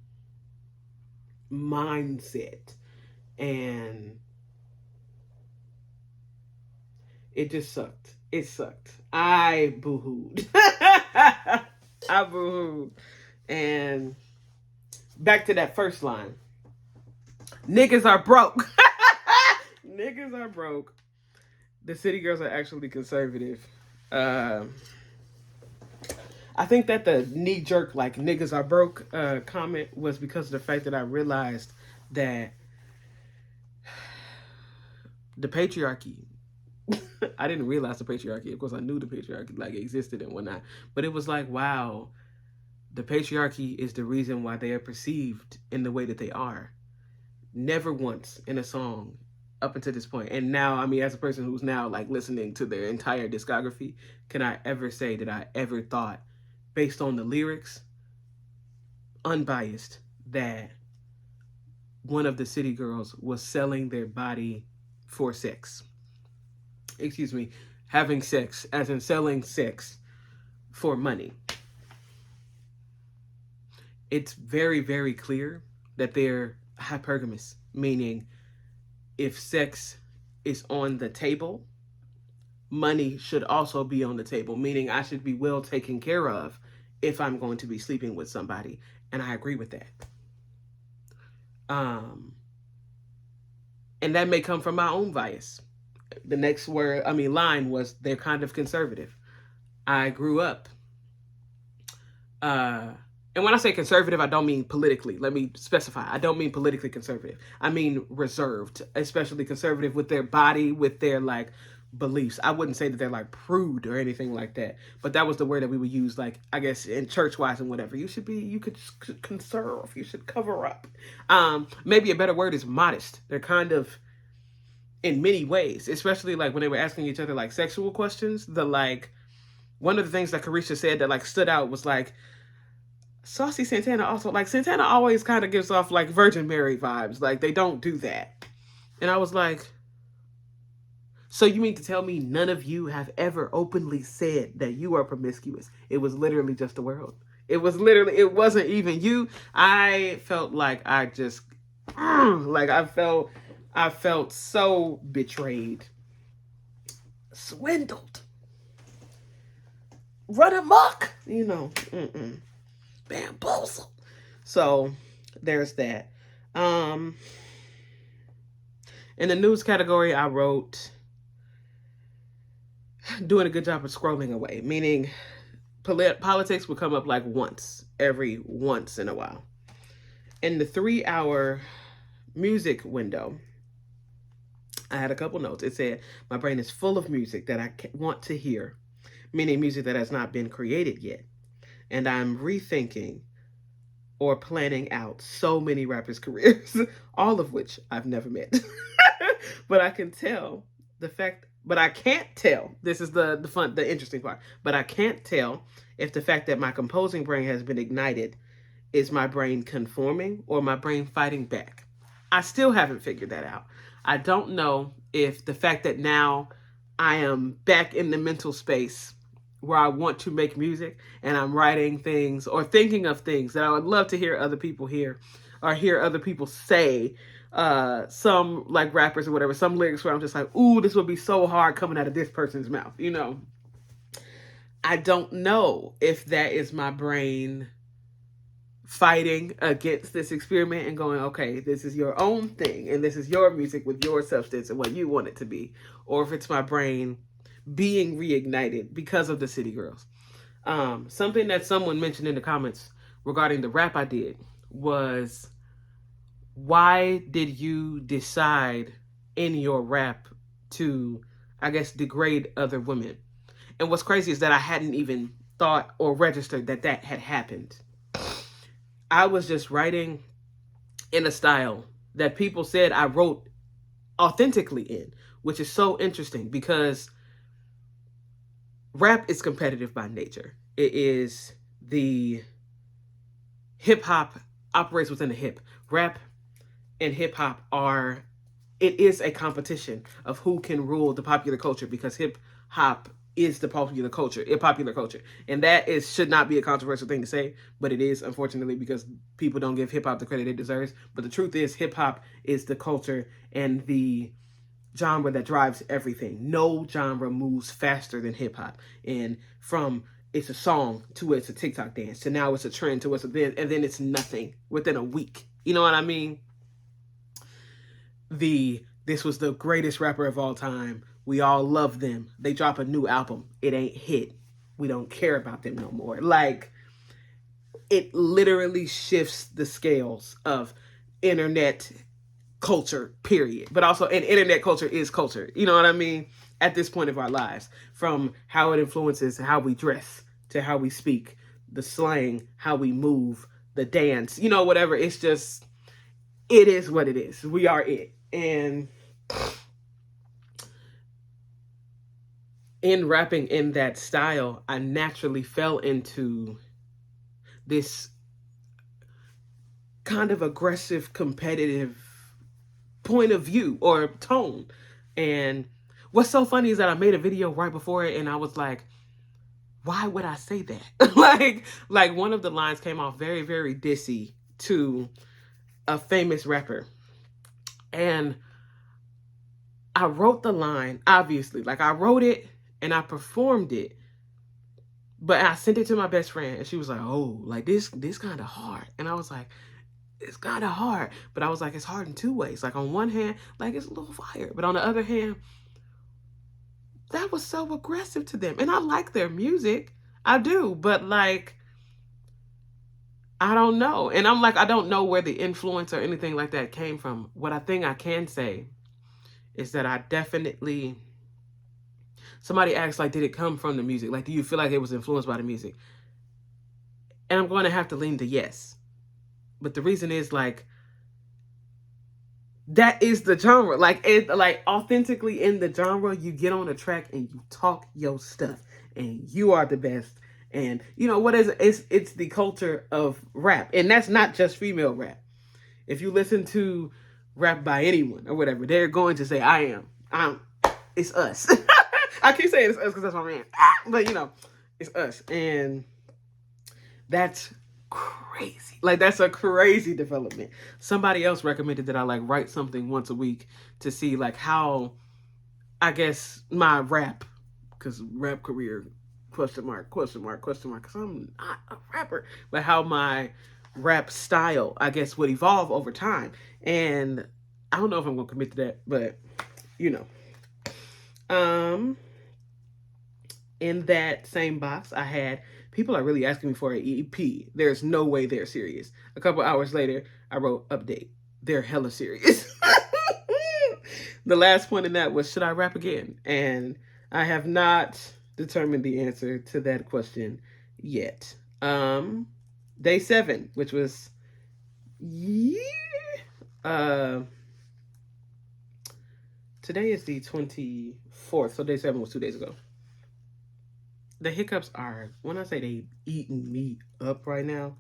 mindset. And it just sucked. It sucked. I boo-hooed. I boo-hooed. And back to that first line. Niggas are broke. Niggas are broke. The City Girls are actually conservative. I think that the knee-jerk, like, niggas are broke comment was because of the fact that I realized that the patriarchy, I didn't realize the patriarchy. Of course, I knew the patriarchy, like, existed and whatnot. But it was like, wow, the patriarchy is the reason why they are perceived in the way that they are. Never once in a song up until this point. And now, I mean, as a person who's now, like, listening to their entire discography, can I ever say that I ever thought, based on the lyrics, unbiased, that one of the City Girls was selling their body for sex. Excuse me, having sex, as in selling sex for money. It's very, very clear that they're hypergamous, meaning if sex is on the table, money should also be on the table, meaning I should be well taken care of if I'm going to be sleeping with somebody. And I agree with that. And that may come from my own bias. The next line was, they're kind of conservative. I grew up, and when I say conservative, I don't mean politically. Let me specify. I don't mean politically conservative. I mean reserved, especially conservative with their body, with their like beliefs. I wouldn't say that they're like prude or anything like that, but that was the word that we would use, like, I guess in church wise and whatever. You could conserve, you should cover up. Maybe a better word is modest. They're kind of, in many ways, especially like when they were asking each other like sexual questions, one of the things that Herecia said that like stood out was like, Saucy Santana also, like, Santana always kind of gives off like Virgin Mary vibes. Like, they don't do that. And I was like, so you mean to tell me none of you have ever openly said that you are promiscuous? It was literally just the world. It wasn't even you. I felt like I just, I felt so betrayed, swindled, run amok, bamboozled. So there's that. In the news category, I wrote, doing a good job of scrolling away, meaning politics would come up like once in a while. In the 3-hour music window, I had a couple notes. It said, my brain is full of music that I want to hear, meaning music that has not been created yet. And I'm rethinking or planning out so many rappers' careers, all of which I've never met. But I can't tell, this is the interesting part, but I can't tell if the fact that my composing brain has been ignited is my brain conforming or my brain fighting back. I still haven't figured that out. I don't know if the fact that now I am back in the mental space where I want to make music and I'm writing things or thinking of things that I would love to hear other people hear or hear other people say, some like rappers or whatever, some lyrics where I'm just like, ooh, this would be so hard coming out of this person's mouth, I don't know if that is my brain fighting against this experiment and going, okay, this is your own thing and this is your music with your substance and what you want it to be, or if it's my brain being reignited because of the City Girls. Something that someone mentioned in the comments regarding the rap I did was, why did you decide in your rap to, I guess, degrade other women? And what's crazy is that I hadn't even thought or registered that had happened. I was just writing in a style that people said I wrote authentically in, which is so interesting because rap is competitive by nature. It is the hip hop operates within the hip. Rap and hip hop it is a competition of who can rule the popular culture because hip hop is the popular culture, and that should not be a controversial thing to say, but it is, unfortunately, because people don't give hip hop the credit it deserves. But the truth is, hip hop is the culture and the genre that drives everything. No genre moves faster than hip hop, and from it's a song to it's a TikTok dance to now it's a trend to it's a then, and then it's nothing within a week. You know what I mean? This was the greatest rapper of all time. We all love them. They drop a new album. It ain't hit. We don't care about them no more. Like, it literally shifts the scales of internet culture, period. But also, and internet culture is culture. You know what I mean? At this point of our lives, from how it influences how we dress to how we speak, the slang, how we move, the dance, whatever. It's just, it is what it is. We are it. And in rapping in that style, I naturally fell into this kind of aggressive, competitive point of view or tone. And what's so funny is that I made a video right before it and I was like, why would I say that? like one of the lines came off very, very dissy to a famous rapper. And I wrote the line, obviously, like I wrote it and I performed it, but I sent it to my best friend and she was like, oh, like this kind of hard. And I was like, it's kind of hard. But I was like, it's hard in two ways. Like on one hand, like it's a little fire. But on the other hand, that was so aggressive to them. And I like their music. I do. But like, I don't know. And I'm like, I don't know where the influence or anything like that came from. What I think I can say is that I definitely, somebody asked, like, did it come from the music? Like, do you feel like it was influenced by the music? And I'm going to have to lean to yes. But the reason is, like, that is the genre. Like, it, like, authentically in the genre, you get on a track and you talk your stuff, and you are the best. And you know what is it's the culture of rap, and that's not just female rap. If you listen to rap by anyone or whatever, they're going to say, I'm, it's us. I keep saying it's us because that's my man. But you know, it's us. And that's crazy. Like, that's a crazy development. Somebody else recommended that I like write something once a week to see like how, I guess, my rap, because rap career, question mark, question mark, question mark, because I'm not a rapper, but how my rap style, I guess, would evolve over time. And I don't know if I'm going to commit to that, but you know. In that same box, I had people are really asking me for an EP. There's no way they're serious. A couple hours later, I wrote update. They're hella serious. The last point in that was, should I rap again? And I have not determined the answer to that question yet. Day 7, which was today is the 24th, so day 7 was 2 days ago. The hiccups are, when I say they eating me up right now.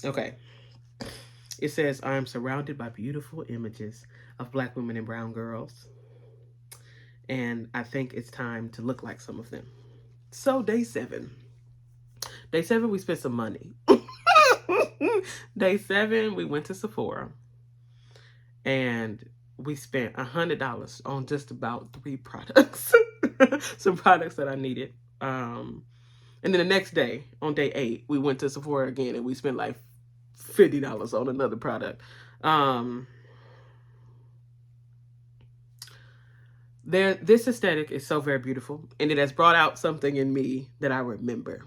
Okay. It says, I am surrounded by beautiful images of black women and brown girls. And I think it's time to look like some of them. So day 7. Day 7, we spent some money. Day 7, we went to Sephora. And we spent $100 on just about 3 products. Some products that I needed. And then the next day, on day 8, we went to Sephora again and we spent like $50 on another product. This aesthetic is so very beautiful, and it has brought out something in me that I remember.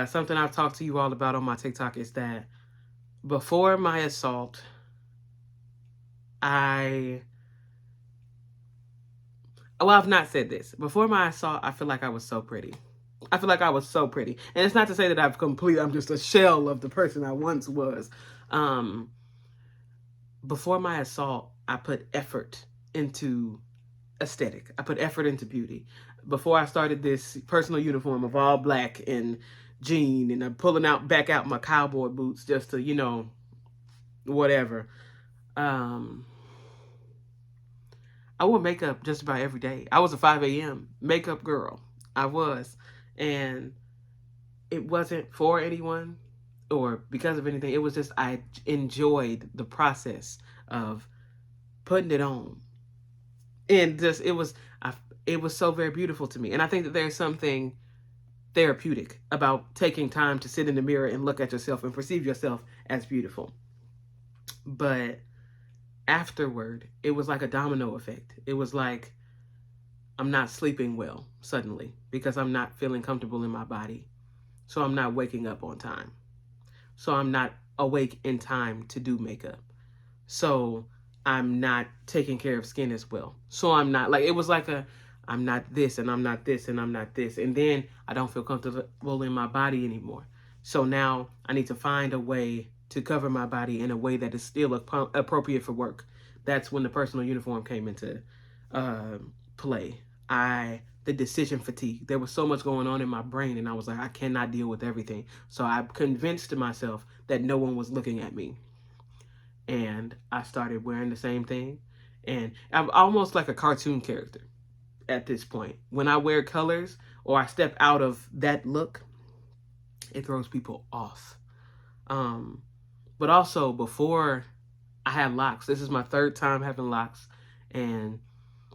Something I've talked to you all about on my TikTok is that before my assault, I've not said this. Before my assault, I feel like I was so pretty. I feel like I was so pretty. And it's not to say that I'm just a shell of the person I once was. Before my assault, I put effort into aesthetic. I put effort into beauty. Before I started this personal uniform of all black and jean, and I'm pulling back out my cowboy boots just to, you know, whatever. I wore makeup just about every day. I was a 5 a.m. makeup girl. I was. And it wasn't for anyone or because of anything. It was just, I enjoyed the process of putting it on. And just, it was so very beautiful to me. And I think that there's something therapeutic about taking time to sit in the mirror and look at yourself and perceive yourself as beautiful. But afterward, it was like a domino effect. It was like, I'm not sleeping well suddenly because I'm not feeling comfortable in my body. So I'm not waking up on time. So I'm not awake in time to do makeup. So I'm not taking care of skin as well. So I'm not, like, it was like I'm not this and I'm not this and I'm not this. And then I don't feel comfortable in my body anymore. So now I need to find a way to cover my body in a way that is still appropriate for work. That's when the personal uniform came into play. The decision fatigue. There was so much going on in my brain, and I was like, I cannot deal with everything. So I convinced myself that no one was looking at me. And I started wearing the same thing. And I'm almost like a cartoon character at this point. When I wear colors or I step out of that look, it throws people off. But also, before I had locks, this is my 3rd time having locks, and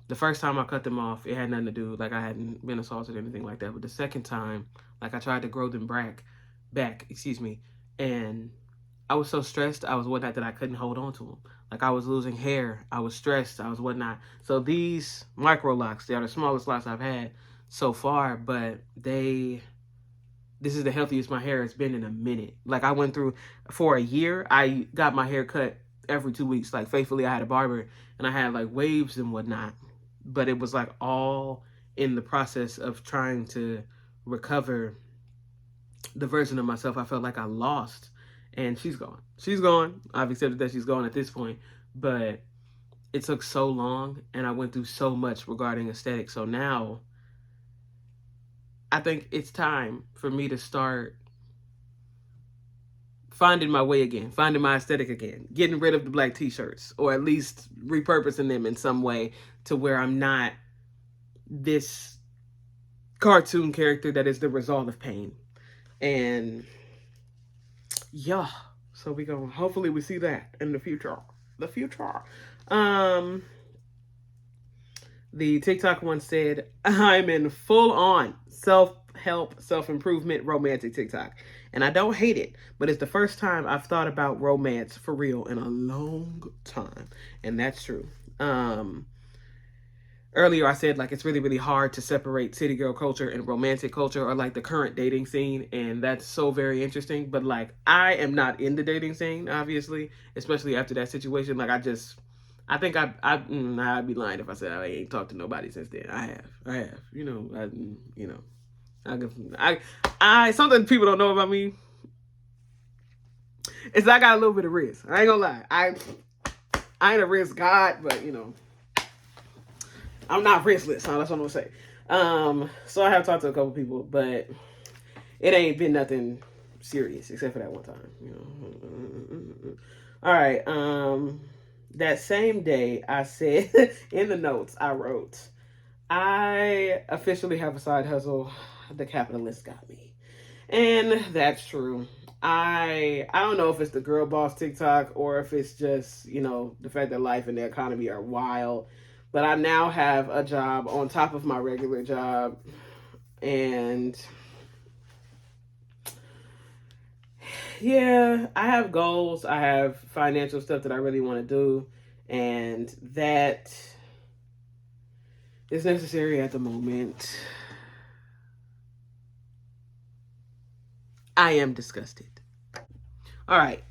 the first time I cut them off, it had nothing to do, like I hadn't been assaulted or anything like that. But the second time, like, I tried to grow them back, and I was so stressed, I was whatnot that I couldn't hold on to them. Like I was losing hair, I was stressed, I was whatnot. So these micro locks, they are the smallest locks I've had so far, but this is the healthiest my hair has been in a minute. Like I went through for a year, I got my hair cut every 2 weeks. Like faithfully, I had a barber and I had like waves and whatnot. But it was like all in the process of trying to recover the version of myself I felt like I lost. And she's gone. She's gone. I've accepted that she's gone at this point. But it took so long and I went through so much regarding aesthetics. So now I think it's time for me to start finding my way again, finding my aesthetic again, getting rid of the black t-shirts, or at least repurposing them in some way to where I'm not this cartoon character that is the result of pain. And yeah, so we go. Hopefully we see that in the future. The future. The TikTok one said, I'm in full on self-help, self-improvement, romantic TikTok. And I don't hate it, but it's the first time I've thought about romance for real in a long time. And that's true. Earlier I said like it's really, really hard to separate city girl culture and romantic culture, or like the current dating scene. And that's so very interesting. But like I am not in the dating scene, obviously, especially after that situation. Like I think I'd be lying if I said I ain't talked to nobody since then. I have. I something people don't know about me is I got a little bit of risk. I ain't gonna lie. I ain't a risk god, but I'm not riskless. Huh? That's what I'm gonna say. So I have talked to a couple people, but it ain't been nothing serious except for that one time. All right. That same day, I said in the notes I wrote, I officially have a side hustle. The capitalist got me. And that's true. I don't know if it's the girl boss TikTok or if it's just, the fact that life and the economy are wild. But I now have a job on top of my regular job. And yeah, I have goals. I have financial stuff that I really want to do. And that is necessary at the moment. I am disgusted. All right.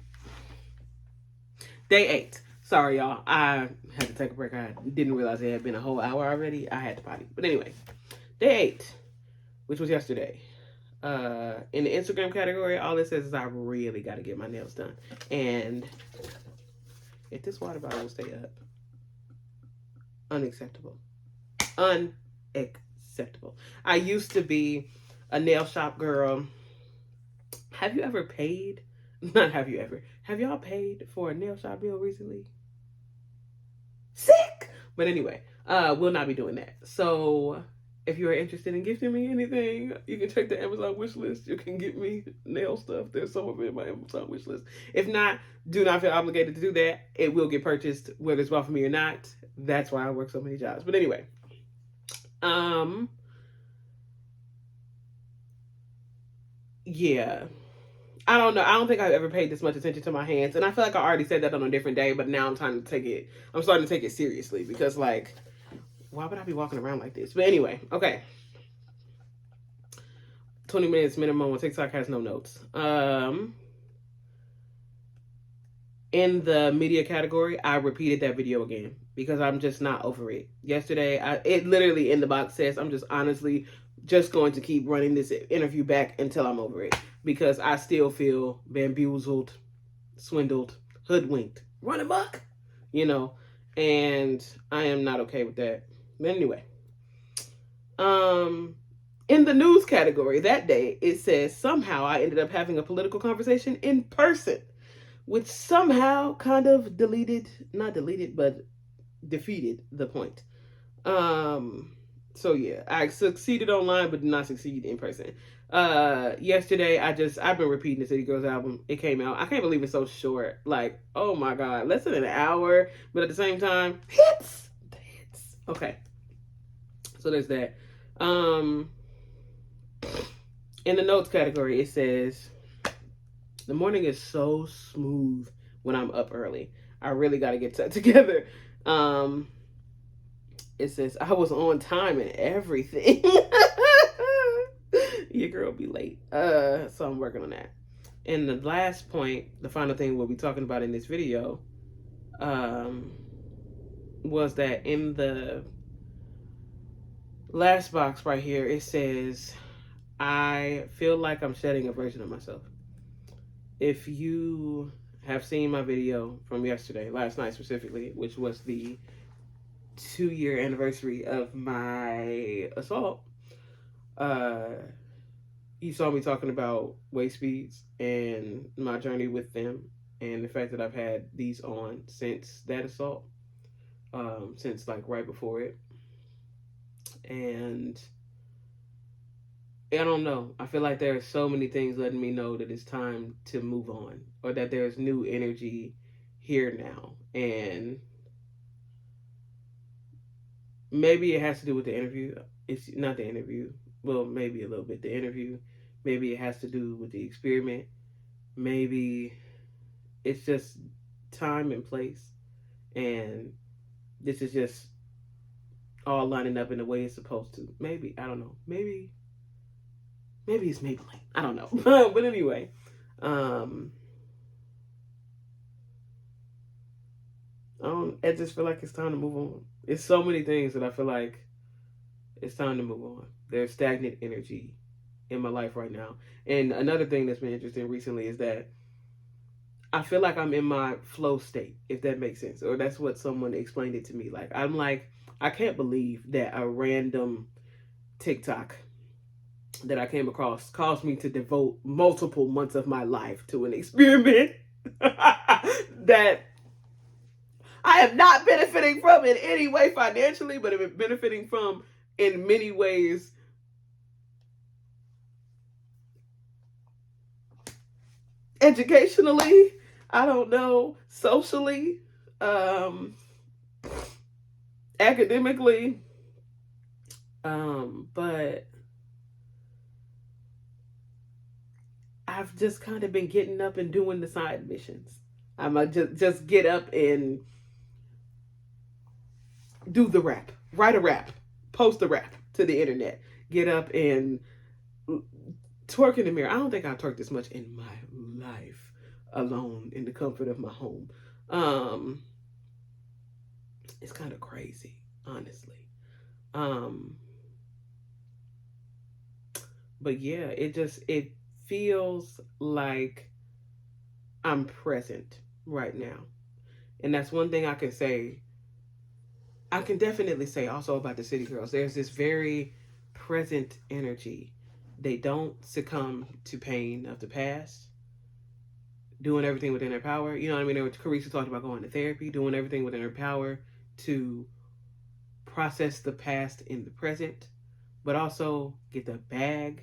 Day 8. Sorry, y'all. I had to take a break. I didn't realize it had been a whole hour already. I had to potty. But anyway, day 8, which was yesterday. In the Instagram category, all it says is I really got to get my nails done. And if this water bottle will stay up, unacceptable. Unacceptable. I used to be a nail shop girl. Have you ever paid? Not have you ever. Have y'all paid for a nail shop bill recently? Sick! But anyway, we'll not be doing that. So if you are interested in gifting me anything, you can check the Amazon wish list. You can get me nail stuff. There's some of it in my Amazon wish list. If not, do not feel obligated to do that. It will get purchased whether it's bought for me or not. That's why I work so many jobs. But anyway, yeah. I don't know. I don't think I've ever paid this much attention to my hands. And I feel like I already said that on a different day, but now I'm starting to take it seriously because like, why would I be walking around like this? But anyway, okay. 20 minutes minimum on TikTok has no notes. In the media category, I repeated that video again because I'm just not over it. Yesterday, it literally in the box says, I'm just honestly just going to keep running this interview back until I'm over it because I still feel bamboozled, swindled, hoodwinked, run amok, and I am not okay with that. But anyway, in the news category that day, it says somehow I ended up having a political conversation in person, which somehow kind of not deleted, but defeated the point. So yeah, I succeeded online, but did not succeed in person. Yesterday, I've been repeating the City Girls album. It came out. I can't believe it's so short. Like, oh my God, less than an hour. But at the same time, hits. Okay. So there's that. In the notes category, it says, The morning is so smooth when I'm up early. I really got to get that together. Um, it says I was on time and everything. Your girl be late. So I'm working on that. And the last point, the final thing we'll be talking about in this video, um, was that in the last box right here, it says, I feel like I'm shedding a version of myself. If you have seen my video from yesterday, last night specifically, which was the 2-year anniversary of my assault, uh, you saw me talking about waist beads and my journey with them, and the fact that I've had these on since that assault, since like right before it. And I don't know. I feel like there are so many things letting me know that it's time to move on, or that there's new energy here now. And maybe it has to do with the interview. It's not the interview. Well, maybe a little bit the interview. Maybe it has to do with the experiment. Maybe it's just time and place. And this is just all lining up in the way it's supposed to. Maybe. I don't know. Maybe it's Maybelline. I don't know. But anyway. Um I just feel like it's time to move on. It's so many things that I feel like it's time to move on. There's stagnant energy in my life right now. And another thing that's been interesting recently is that I feel like I'm in my flow state, if that makes sense. Or that's what someone explained it to me. Like, I'm like, I can't believe that a random TikTok that I came across caused me to devote multiple months of my life to an experiment that I am not benefiting from in any way financially, but I'm benefiting from in many ways educationally, I don't know, socially, um, academically, but I've just kind of been getting up and doing the side missions. I might just get up and do the rap, write a rap, post a rap to the internet, get up and twerk in the mirror. I don't think I've twerked this much in my life alone in the comfort of my home. Um, it's kind of crazy, honestly. Um, but yeah, it feels like I'm present right now. And that's one thing I can say. I can definitely say also about the City Girls. There's this very present energy. They don't succumb to pain of the past, doing everything within their power. You know what I mean? Carissa talked about going to therapy, doing everything within her power to process the past in the present, but also get the bag,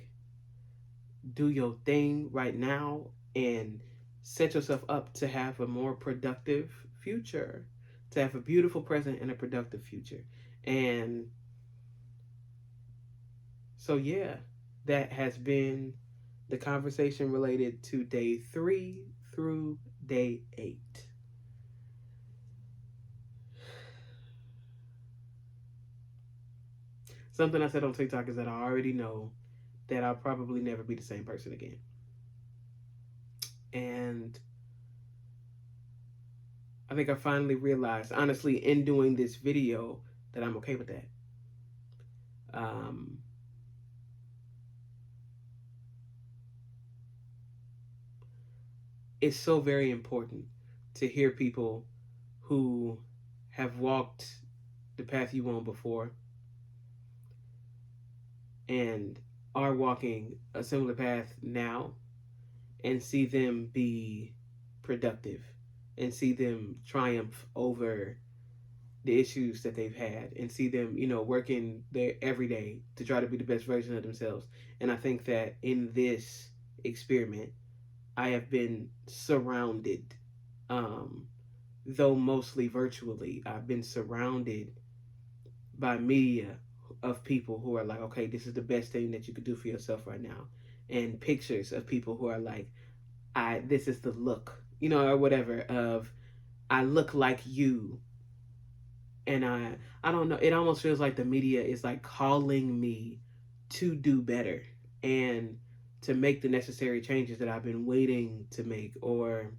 do your thing right now, and set yourself up to have a more productive future, to have a beautiful present and a productive future. And so, yeah, that has been the conversation related to day 3 through day 8. Something I said on TikTok is that I already know that I'll probably never be the same person again. And I think I finally realized, honestly, in doing this video, that I'm okay with that. Um, it's so very important to hear people who have walked the path you want before and are walking a similar path now, and see them be productive and see them triumph over the issues that they've had, and see them, working there every day to try to be the best version of themselves. And I think that in this experiment, I have been surrounded, um, though mostly virtually, I've been surrounded by media of people who are like, okay, this is the best thing that you could do for yourself right now. And pictures of people who are like, this is the look, or whatever, of I look like you. And I don't know, it almost feels like the media is like calling me to do better and to make the necessary changes that I've been waiting to make, or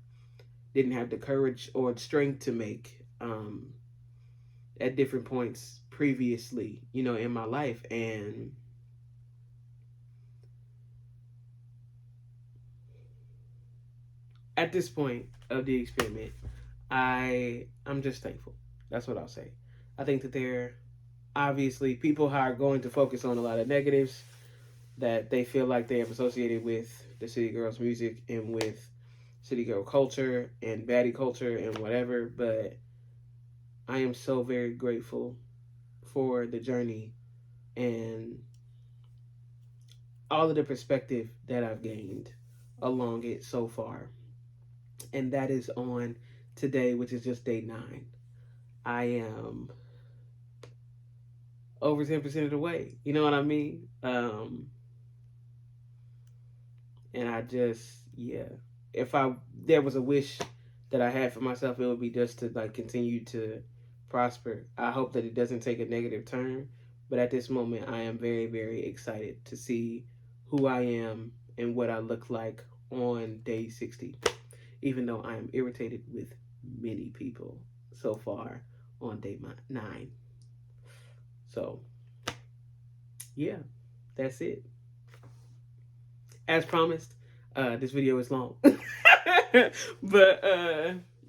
didn't have the courage or strength to make at different points previously, in my life. And at this point of the experiment, I'm just thankful. That's what I'll say. I think that there obviously people are going to focus on a lot of negatives that they feel like they have associated with the City Girls music and with City Girl culture and baddie culture and whatever, but I am so very grateful for the journey and all of the perspective that I've gained along it so far. And that is on today, which is just day 9. I am over 10% of the way. You know what I mean? And I just, yeah. If there was a wish that I had for myself, it would be just to like continue to prosper. I hope that it doesn't take a negative turn. But at this moment, I am very, very excited to see who I am and what I look like on day 60. Even though I am irritated with many people so far on day 9. So, yeah, that's it. As promised, this video is long. But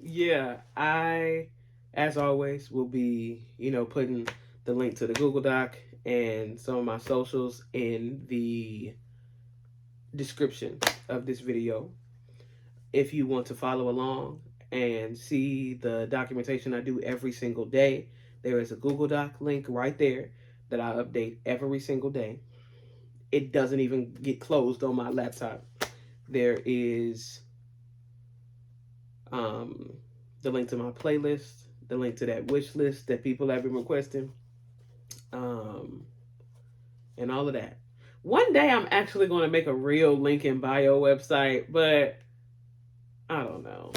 yeah, I, as always, will be, putting the link to the Google Doc and some of my socials in the description of this video. If you want to follow along and see the documentation I do every single day, there is a Google Doc link right there that I update every single day. It doesn't even get closed on my laptop. There is the link to my playlist, the link to that wish list that people have been requesting, and all of that. One day I'm actually going to make a real link in bio website, but I don't know.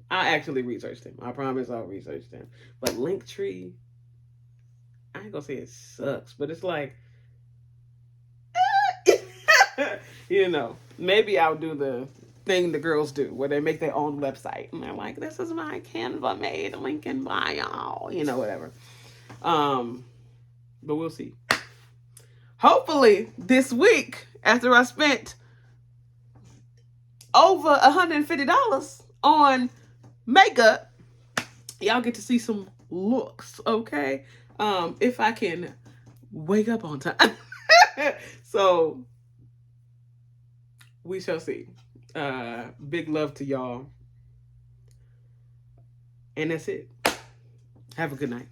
I actually researched him. I promise I'll research them. But Linktree, I ain't gonna say it sucks, but it's like, maybe I'll do the thing the girls do where they make their own website and they're like, this is my Canva made link in bio, whatever. But we'll see. Hopefully this week, after I spent over $150 on makeup, y'all get to see some looks, okay? If I can wake up on time. So we shall see. Big love to y'all. And that's it. Have a good night.